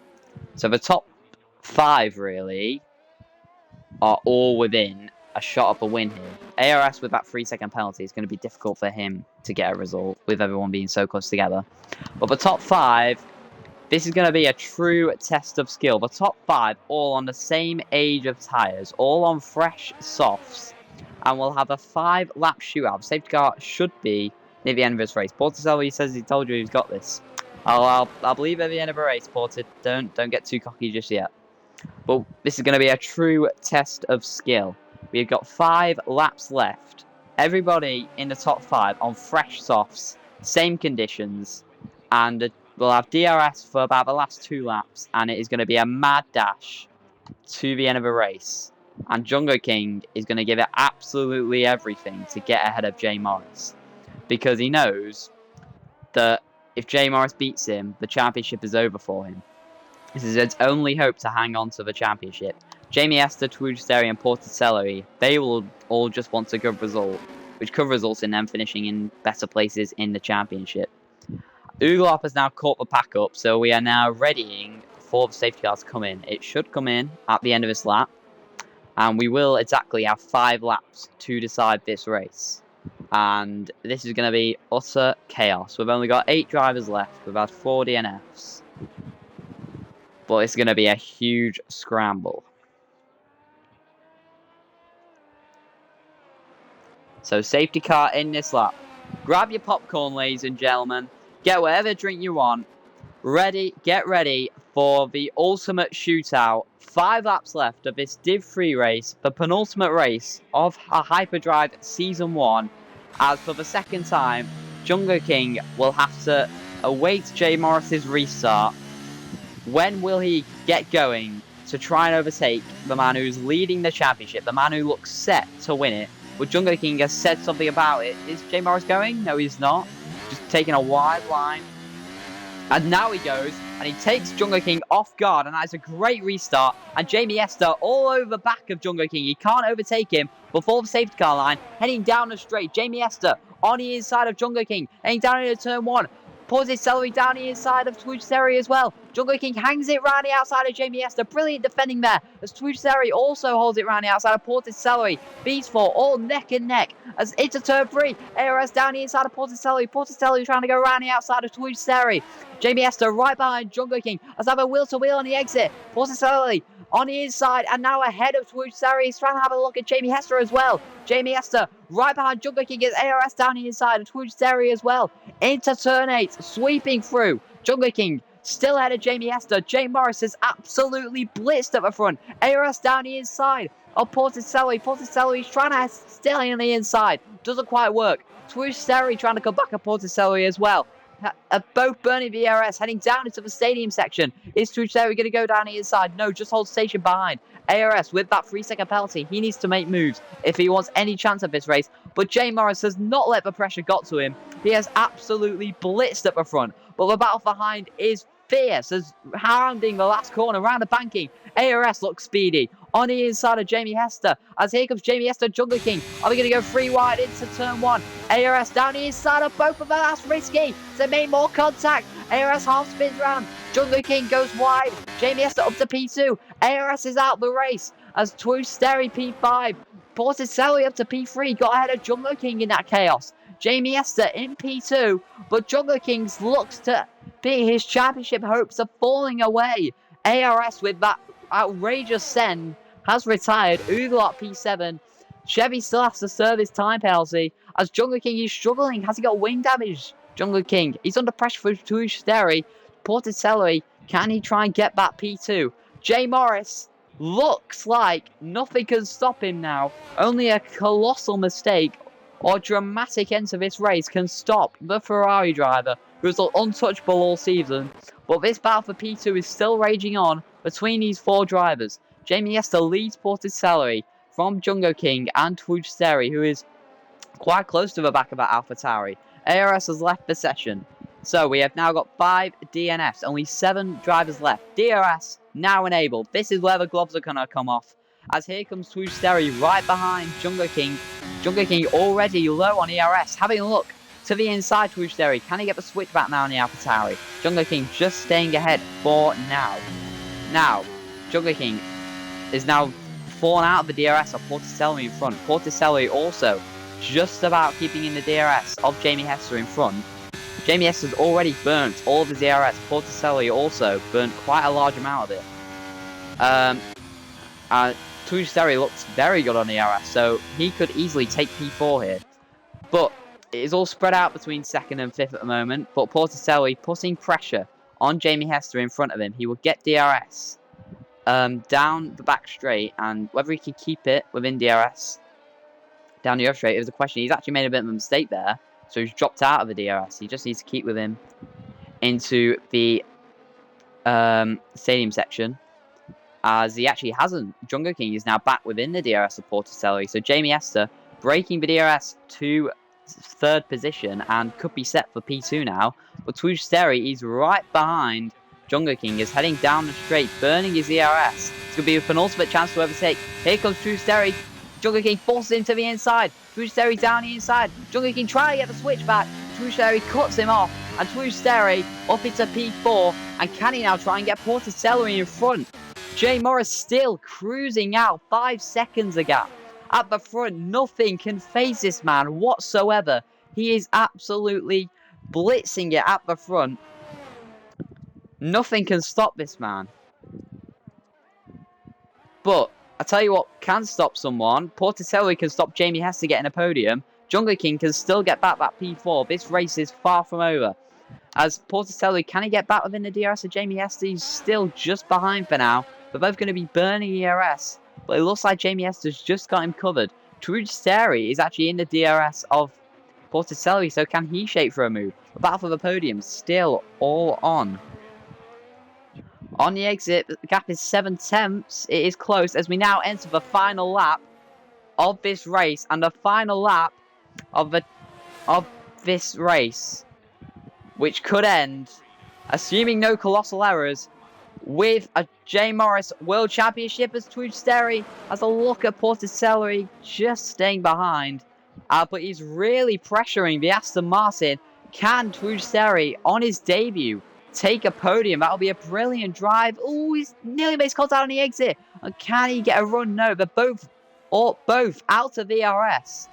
So the top 5, really, are all within a shot of a win here. ARS with that 3-second penalty is going to be difficult for him to get a result, with everyone being so close together. But the top 5, this is going to be a true test of skill. The top 5 all on the same age of tyres, all on fresh softs, and we'll have a 5-lap shootout. The safety car should be near the end of this race. Porticelli says he told you he's got this. I'll believe at the end of the race, Porter. Don't get too cocky just yet. But this is going to be a true test of skill. We've got 5 laps left. Everybody in the top 5 on fresh softs, same conditions, and we'll have DRS for about the last 2 laps, and it is going to be a mad dash to the end of the race. And Jungo King is going to give it absolutely everything to get ahead of Jay Morris, because he knows that if Jay Morris beats him, the championship is over for him. This is its only hope to hang on to the championship. Jamie Esther, Twudsteri, and Porticelli, they will all just want a good result, which could result in them finishing in better places in the championship. Uglop has now caught the pack up, so we are now readying for the safety car to come in. It should come in at the end of this lap, and we will exactly have 5 laps to decide this race. And this is going to be utter chaos. We've only got 8 drivers left. We've had 4 DNFs. But it's going to be a huge scramble. So safety car in this lap. Grab your popcorn, ladies and gentlemen. Get whatever drink you want. Get ready for the ultimate shootout. 5 laps left of this Div 3 race, the penultimate race of Hyperdrive Season 1. As for the second time, Jungo King will have to await Jay Morris's restart. When will he get going to try and overtake the man who's leading the championship, the man who looks set to win it? But Jungo King has said something about it. Is Jay Morris going? No, he's not. Just taking a wide line. And now he goes, and he takes Jungo King off guard, and that is a great restart. And Jamie Esther all over the back of Jungo King. He can't overtake him before the safety car line. Heading down the straight, Jamie Esther on the inside of Jungo King. Heading down into turn 1. Porticelli down the inside of Twitch Series as well. Jungle King hangs it round the outside of Jamie Esther. Brilliant defending there. As Tujseri also holds it round the outside of Porticelli. These four all neck and neck. As into turn 3. ARS down the inside of Porticelli. Porticelli trying to go round the outside of Tujseri. Jamie Esther right behind Jungle King. As they have a wheel-to-wheel on the exit. Porticelli on the inside and now ahead of Tujseri. He's trying to have a look at Jamie Hester as well. Jamie Hester right behind Jungle King as ARS down the inside of Tujseri as well. Into turn 8, sweeping through. Jungle King still ahead of Jamie Hester. Jay Morris is absolutely blitzed at the front. ARS down the inside of Porticelli. Porticelli is trying to stay on the inside. Doesn't quite work. Tujseri trying to come back at Porticelli as well. Both burning the ARS, heading down into the stadium section. Is Tujseri going to go down the inside? No, just hold station behind. ARS with that 3-second penalty. He needs to make moves if he wants any chance of this race. But Jay Morris has not let the pressure got to him. He has absolutely blitzed at the front. But the battle behind is fierce as hounding the last corner around the banking. ARS looks speedy on the inside of Jamie Hester. As here comes Jamie Hester, Jungle King. Are we going to go 3 wide into turn 1? ARS down the inside of both of them. That's risky. They made more contact. ARS half spins round. Jungle King goes wide. Jamie Hester up to P2. ARS is out the race as Tujseri P5. Porticelli up to P3. Got ahead of Jungle King in that chaos. Jamie Hester in P2, but Jungle King's looks to be his championship hopes are falling away. ARS with that outrageous send has retired. Uglot P7. Chevy still has to serve his time penalty as Jungle King is struggling. Has he got wing damage? Jungle King, he's under pressure for Tujseri. Porticelli, can he try and get back P2? Jay Morris looks like nothing can stop him now. Only a colossal mistake or dramatic end to this race can stop the Ferrari driver, who's untouchable all season. But this battle for P2 is still raging on between these 4 drivers. Jamie Hester leads Porticelli from Jungle King and Tujseri, who is quite close to the back of that AlphaTauri. ARS has left the session. So we have now got 5 DNFs, only 7 drivers left. DRS now enabled. This is where the gloves are going to come off. As here comes Tujseri right behind Jungle King. Jungle King already low on ERS. Having a look to the inside Tujseri. Can he get the switchback now on the AlphaTauri? Jungle King just staying ahead for now. Now, Jungle King is now fallen out of the DRS of Porticelli in front. Porticelli also just about keeping in the DRS of Jamie Hester in front. Jamie Hester's already burnt all of his DRS. Porticelli also burnt quite a large amount of it. Tujseri looks very good on the DRS, so he could easily take P4 here. But it is all spread out between 2nd and 5th at the moment. But Porticelli putting pressure on Jamie Hester in front of him. He will get DRS down the back straight, and whether he can keep it within DRS down the other straight is a question. He's actually made a bit of a mistake there, so he's dropped out of the DRS. He just needs to keep with him into the stadium section, as he actually hasn't. Jungle King is now back within the DRS of Porticelli, so Jamie Hester breaking the DRS to 3rd position and could be set for P2 now. But Tujseri is right behind Jungle King, is heading down the straight, burning his ERS. It's going to be a penultimate chance to overtake. Here comes Tujseri. Jungle King forces him to the inside. Tujseri down the inside. Jungle King trying to get the switch back. Tujseri cuts him off. And Tujseri up into P4. And can he now try and get Porticelli in front? Jay Morris still cruising out 5 seconds a gap. At the front, nothing can phase this man whatsoever. He is absolutely blitzing it at the front. Nothing can stop this man. But I tell you what can stop someone. Porticelli can stop Jamie Hester getting a podium. Jungle King can still get back that P4. This race is far from over. As Porticelli, can he get back within the DRS of Jamie Hester? He's still just behind for now. They're both going to be burning ERS. But it looks like Jamie Hester's just got him covered. Tujseri is actually in the DRS of Porticelli, so can he shape for a move? The battle for the podium still all on. On the exit, the gap is 7/10. It is close as we now enter the final lap of this race. And the final lap of this race, which could end, assuming no colossal errors, with a Jay Morris World Championship, as Tujseri has a look at Porticelli just staying behind. But he's really pressuring the Aston Martin. Can Tujseri, on his debut, take a podium. That'll be a brilliant drive. Oh, he's nearly makes contact on the exit. And can he get a run? No, they're both out of the RS.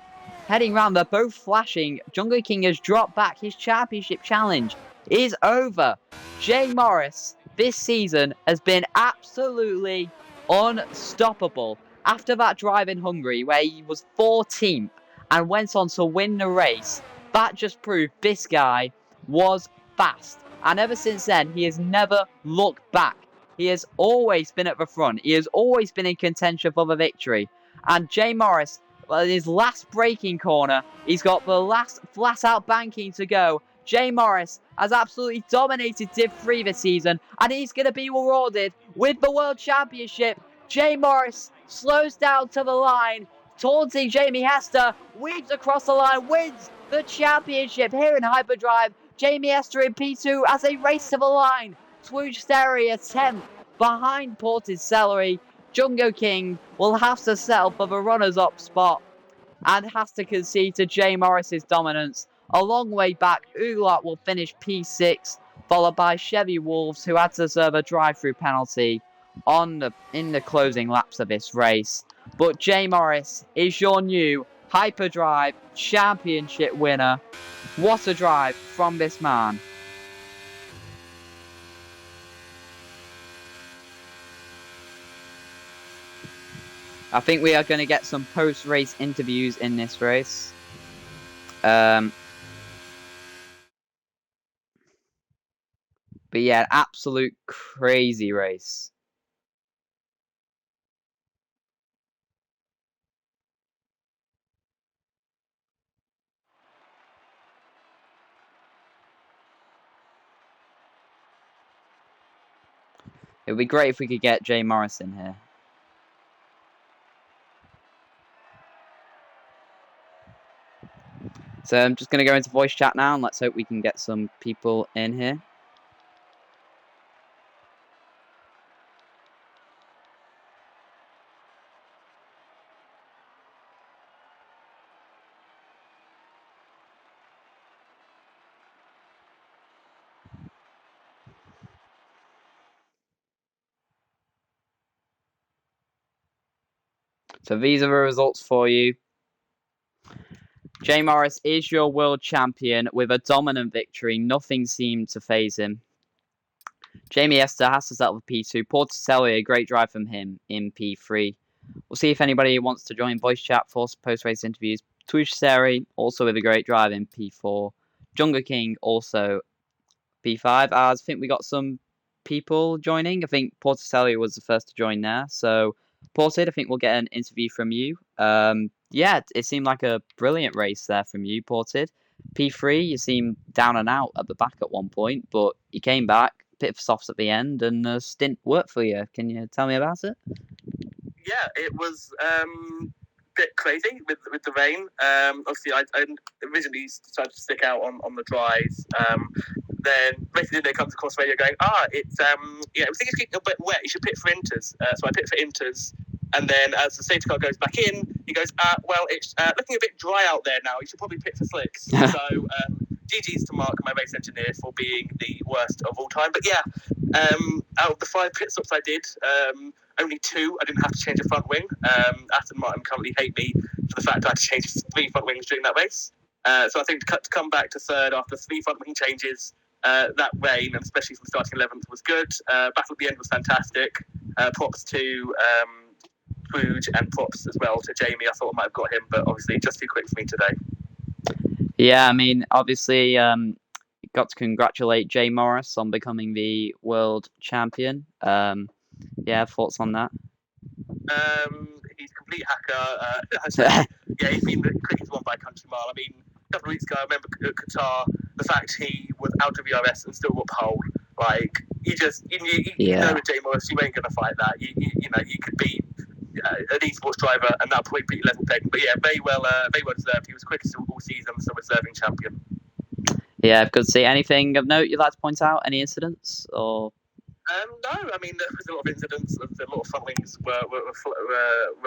Heading round, they're both flashing. Jungle King has dropped back. His championship challenge is over. Jay Morris this season has been absolutely unstoppable. After that drive in Hungary where he was 14th and went on to win the race, that just proved this guy was fast. And ever since then, he has never looked back. He has always been at the front. He has always been in contention for the victory. And Jay Morris, in his last braking corner, he's got the last flat-out banking to go. Jay Morris has absolutely dominated Div 3 this season, and he's going to be rewarded with the World Championship. Jay Morris slows down to the line, taunting Jamie Hester, weaves across the line, wins the championship here in Hyperdrive. Jamie Hester in P2 as they race to the line. Swoosh Sterry a 10th behind Ported Celery. Jungo King will have to settle for the runners-up spot and has to concede to Jay Morris's dominance. A long way back, Uglot will finish P6, followed by Chevy Wolves, who had to serve a drive-through penalty in the closing laps of this race. But Jay Morris is your new Hyperdrive Championship winner. What a drive from this man. I think we are going to get some post-race interviews in this race. But yeah, absolute crazy race. It would be great if we could get Jay Morris in here. So I'm just going to go into voice chat now, and let's hope we can get some people in here. So these are the results for you. Jay Morris is your world champion with a dominant victory. Nothing seemed to faze him. Jamie Hester has to settle for P2. Porticelli, a great drive from him in P3. We'll see if anybody wants to join voice chat for post-race interviews. Twoosh Seri, also with a great drive in P4. Jungle King, also P5. I think we got some people joining. I think Porticelli was the first to join there. So, Ported, I think we'll get an interview from you. Yeah, it seemed like a brilliant race there from you, Ported. P3, you seemed down and out at the back at one point, but you came back, bit of softs at the end, and the stint worked for you. Can you tell me about it? Yeah, it was a bit crazy with the rain. Obviously, I originally decided to stick out on the dries. Then basically they comes across radio going, it's we think it's getting a bit wet. You should pit for inters. So I pit for inters, and then as the safety car goes back in, he goes, well, it's looking a bit dry out there now. You should probably pit for slicks. So GG's to Mark, my race engineer, for being the worst of all time. But yeah, out of the 5 pit stops I did, only 2 I didn't have to change a front wing. Aston Martin currently hate me for the fact I had to change 3 front wings during that race. So I think to come back to 3rd after 3 front wing changes, that rain, and especially from starting 11th, was good. Battle at the end was fantastic. Props to Rouge, and props as well to Jamie. I thought I might have got him, but obviously just too quick for me today. Yeah, I mean, obviously, got to congratulate Jay Morris on becoming the world champion. Yeah, thoughts on that? He's a complete hacker. Yeah, he's been the quickest one by a country mile. I mean, a couple of weeks ago, I remember Qatar, the fact he was out of ERS and still got pole. Like, you know with Jay Morris, you ain't going to fight that. You know, you could be an esports driver and that'll probably beat level pegging. But yeah, very well deserved. He was quickest all season, so reserving champion. Yeah, good to see. Anything of note you'd like to point out? Any incidents or? No, I mean, there was a lot of incidents. A lot of front wings were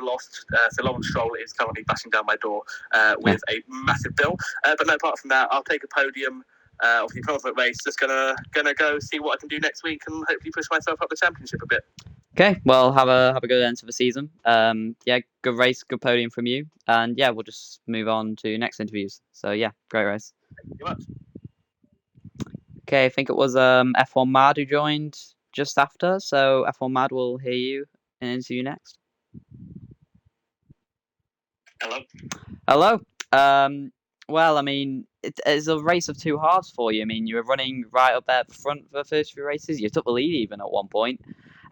lost. So Lawrence Stroll is currently bashing down my door with a massive bill. But no, apart from that, I'll take a podium obviously 12-foot race. Just gonna go see what I can do next week and hopefully push myself up the championship a bit. Okay, well, have a good end to the season. Yeah, good race, good podium from you, and yeah, we'll just move on to next interviews. So yeah, great race. Thank you very much. Okay, I think it was F1 Mad who joined just after. So F1 Mad will hear you and interview next. Hello. Hello. Well, I mean, it's a race of two halves for you. I mean, you were running right up there at the front for the first few races. You took the lead even at one point.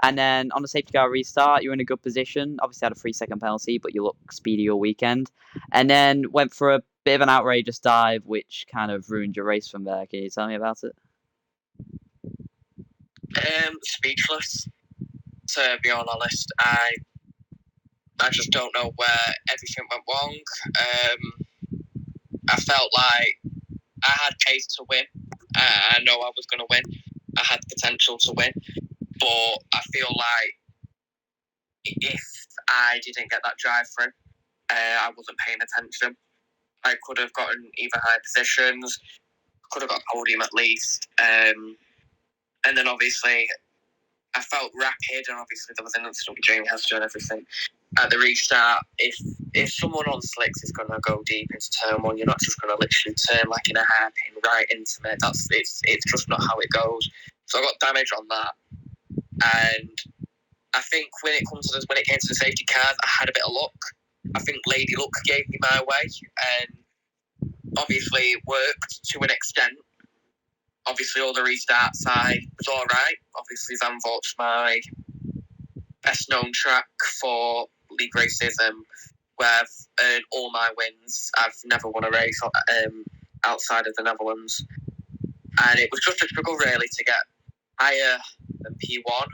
And then on the safety car restart, you were in a good position. Obviously, had a 3-second penalty, but you looked speedy all weekend. And then went for a bit of an outrageous dive, which kind of ruined your race from there. Can you tell me about it? Speechless. To be honest, I just don't know where everything went wrong. I felt like I had pace to win. I know I was going to win. I had potential to win, but I feel like if I didn't get that drive through, I wasn't paying attention. I could have gotten either high positions, could have got a podium at least, and then obviously I felt rapid, and obviously there was an incident with Jamie Hester and everything. At the restart, if someone on slicks is going to go deep into turn one, you're not just going to literally turn like in a hairpin right into it. It's just not how it goes. So I got damage on that, and I think when it came to the safety cars, I had a bit of luck. I think Lady Luck gave me my way, and obviously it worked to an extent. Obviously, all the restarts I was all right. Obviously, Zandvoort's my best known track for league races, where I've earned all my wins. I've never won a race outside of the Netherlands, and it was just a struggle really to get higher than P1.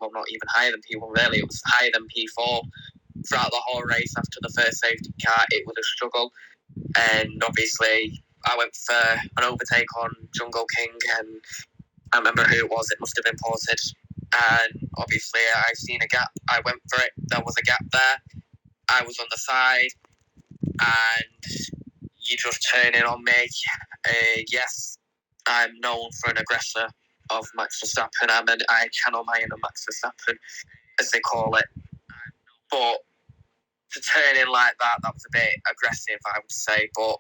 Well, not even higher than P1 really. It was higher than P4 throughout the whole race. After the first safety car, it was a struggle, and obviously I went for an overtake on Jungle King, and I remember who it was. It must have been Ported. And obviously, I seen a gap. I went for it. There was a gap there. I was on the side, and you just turn in on me. Yes, I'm known for an aggressor of Max Verstappen. I channel my inner Max Verstappen, as they call it. But to turn in like that was a bit aggressive, I would say. But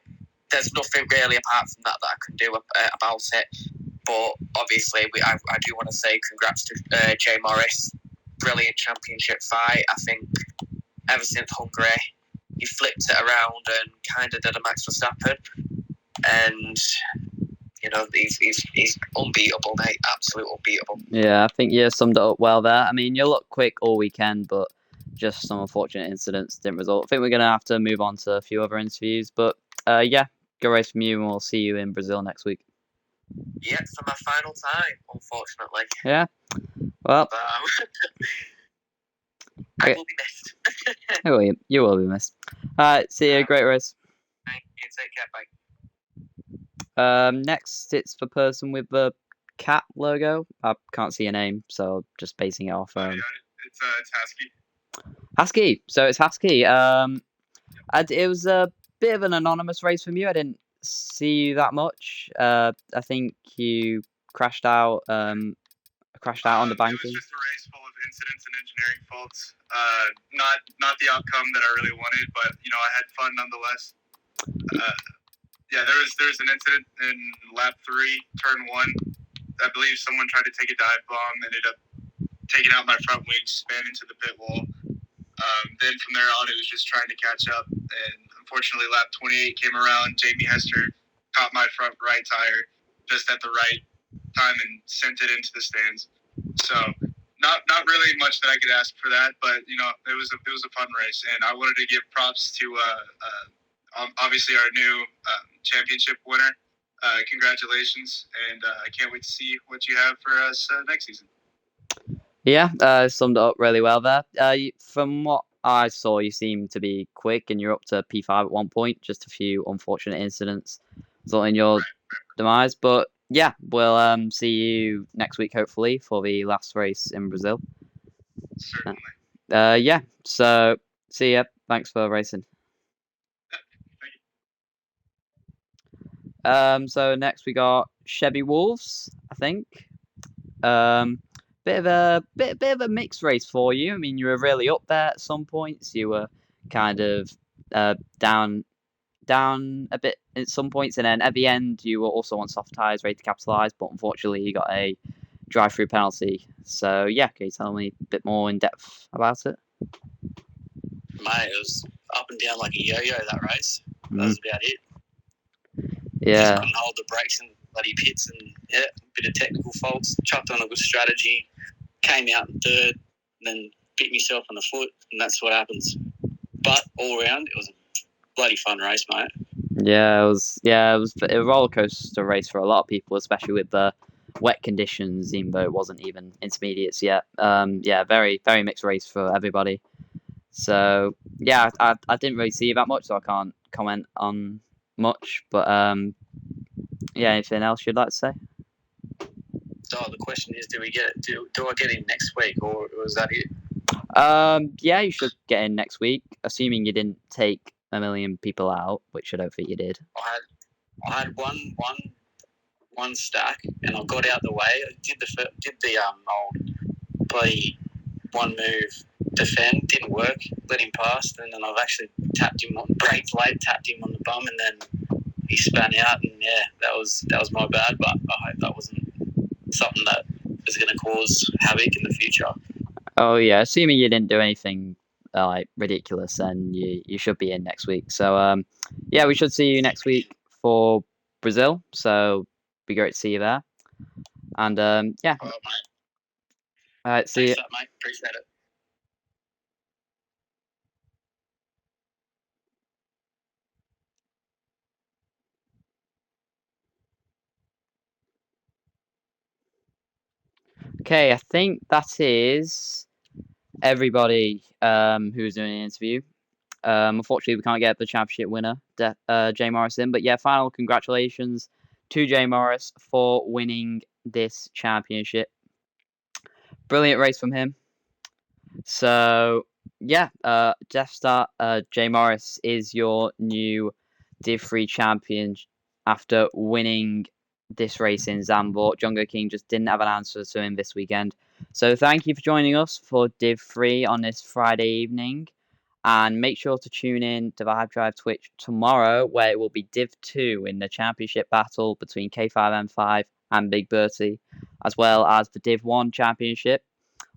there's nothing really apart from that I can do about it. But obviously, I do want to say congrats to Jay Morris. Brilliant championship fight. I think ever since Hungary, he flipped it around and kind of did a Max Verstappen. And, you know, he's unbeatable, mate. Absolutely unbeatable. Yeah, I think you summed it up well there. I mean, you looked quick all weekend, but just some unfortunate incidents didn't result. I think we're going to have to move on to a few other interviews. But yeah, good race from you, and we'll see you in Brazil next week. Yeah, for my final time, unfortunately. Yeah. Well, I will be missed. You will be missed. All right, see you. Great race. Thank you. Take care. Bye. Next, it's the person with the cat logo. I can't see a name, so just basing it off. Yeah, it's Husky. Husky. So it's Husky. It was a bit of an anonymous race from you. I didn't see you that much. I think you crashed out. On the banking. It was just a race full of incidents and engineering faults. Not the outcome that I really wanted, but I had fun nonetheless. Yeah, there was an incident in lap 3, turn 1. I believe someone tried to take a dive bomb, ended up taking out my front wing, span into the pit wall. Then from there on, it was just trying to catch up. And unfortunately, lap 28 came around. Jamie Hester caught my front right tire just at the right time and sent it into the stands. So not really much that I could ask for that, but it was a fun race, and I wanted to give props to obviously our new championship winner. Congratulations, and I can't wait to see what you have for us next season. Yeah, summed it up really well there. From what I saw, you seemed to be quick, and you're up to P5 at one point. Just a few unfortunate incidents resulting in your demise. But yeah, we'll see you next week, hopefully, for the last race in Brazil. Certainly. Yeah, so see ya. Thanks for racing. So next we got Chevy Wolves, I think. Bit of a mixed race for you. I mean, you were really up there at some points. You were kind of down a bit at some points, and then at the end you were also on soft tyres, ready to capitalise, but unfortunately you got a drive-through penalty. So yeah, can you tell me a bit more in depth about it? Mate, it was up and down like a yo-yo, that race. That was about it. Yeah. Just couldn't hold the brakes in bloody pits, and yeah, a bit of technical faults. Chucked on a good strategy, came out in third, then bit myself on the foot, and that's what happens. But all round, it was a bloody fun race, mate. Yeah, it was a roller coaster race for a lot of people, especially with the wet conditions, even though it wasn't even intermediates yet. Yeah, very, very mixed race for everybody. So yeah, I didn't really see that much, so I can't comment on much. But yeah, anything else you'd like to say? So the question is, do I get in next week, or was that it? Yeah, you should get in next week, assuming you didn't take a million people out, which I don't think you did. I had one stack, and I got out the way. I did the old bloody one move defend, didn't work. Let him pass, and then I've actually tapped him on brakes late, tapped him on the bum, and then he span out, and yeah, that was my bad. But I hope that wasn't something that is going to cause havoc in the future. Oh yeah, assuming you didn't do anything like ridiculous, then you should be in next week. So yeah, we should see you next week for Brazil. So be great to see you there. And yeah. All right, mate. All right, see you. Thanks, mate. Appreciate it. Okay, I think that is everybody who was doing an interview. Unfortunately, we can't get the championship winner, Jay Morris, in. But yeah, final congratulations to Jay Morris for winning this championship. Brilliant race from him. So yeah, Death Star, Jay Morris is your new Div 3 champion after winning this race in Zandvoort. Jungo King just didn't have an answer to him this weekend. So thank you for joining us for Div 3 on this Friday evening. And make sure to tune in to the Hyperdrive Twitch tomorrow, where it will be Div 2 in the championship battle between K5M5 and Big Bertie, as well as the Div 1 championship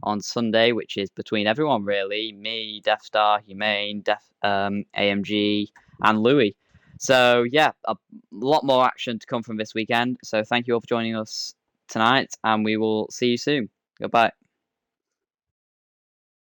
on Sunday, which is between everyone really, me, Death Star, Humane, AMG, and Louis. So yeah, a lot more action to come from this weekend. So thank you all for joining us tonight, and we will see you soon. Goodbye.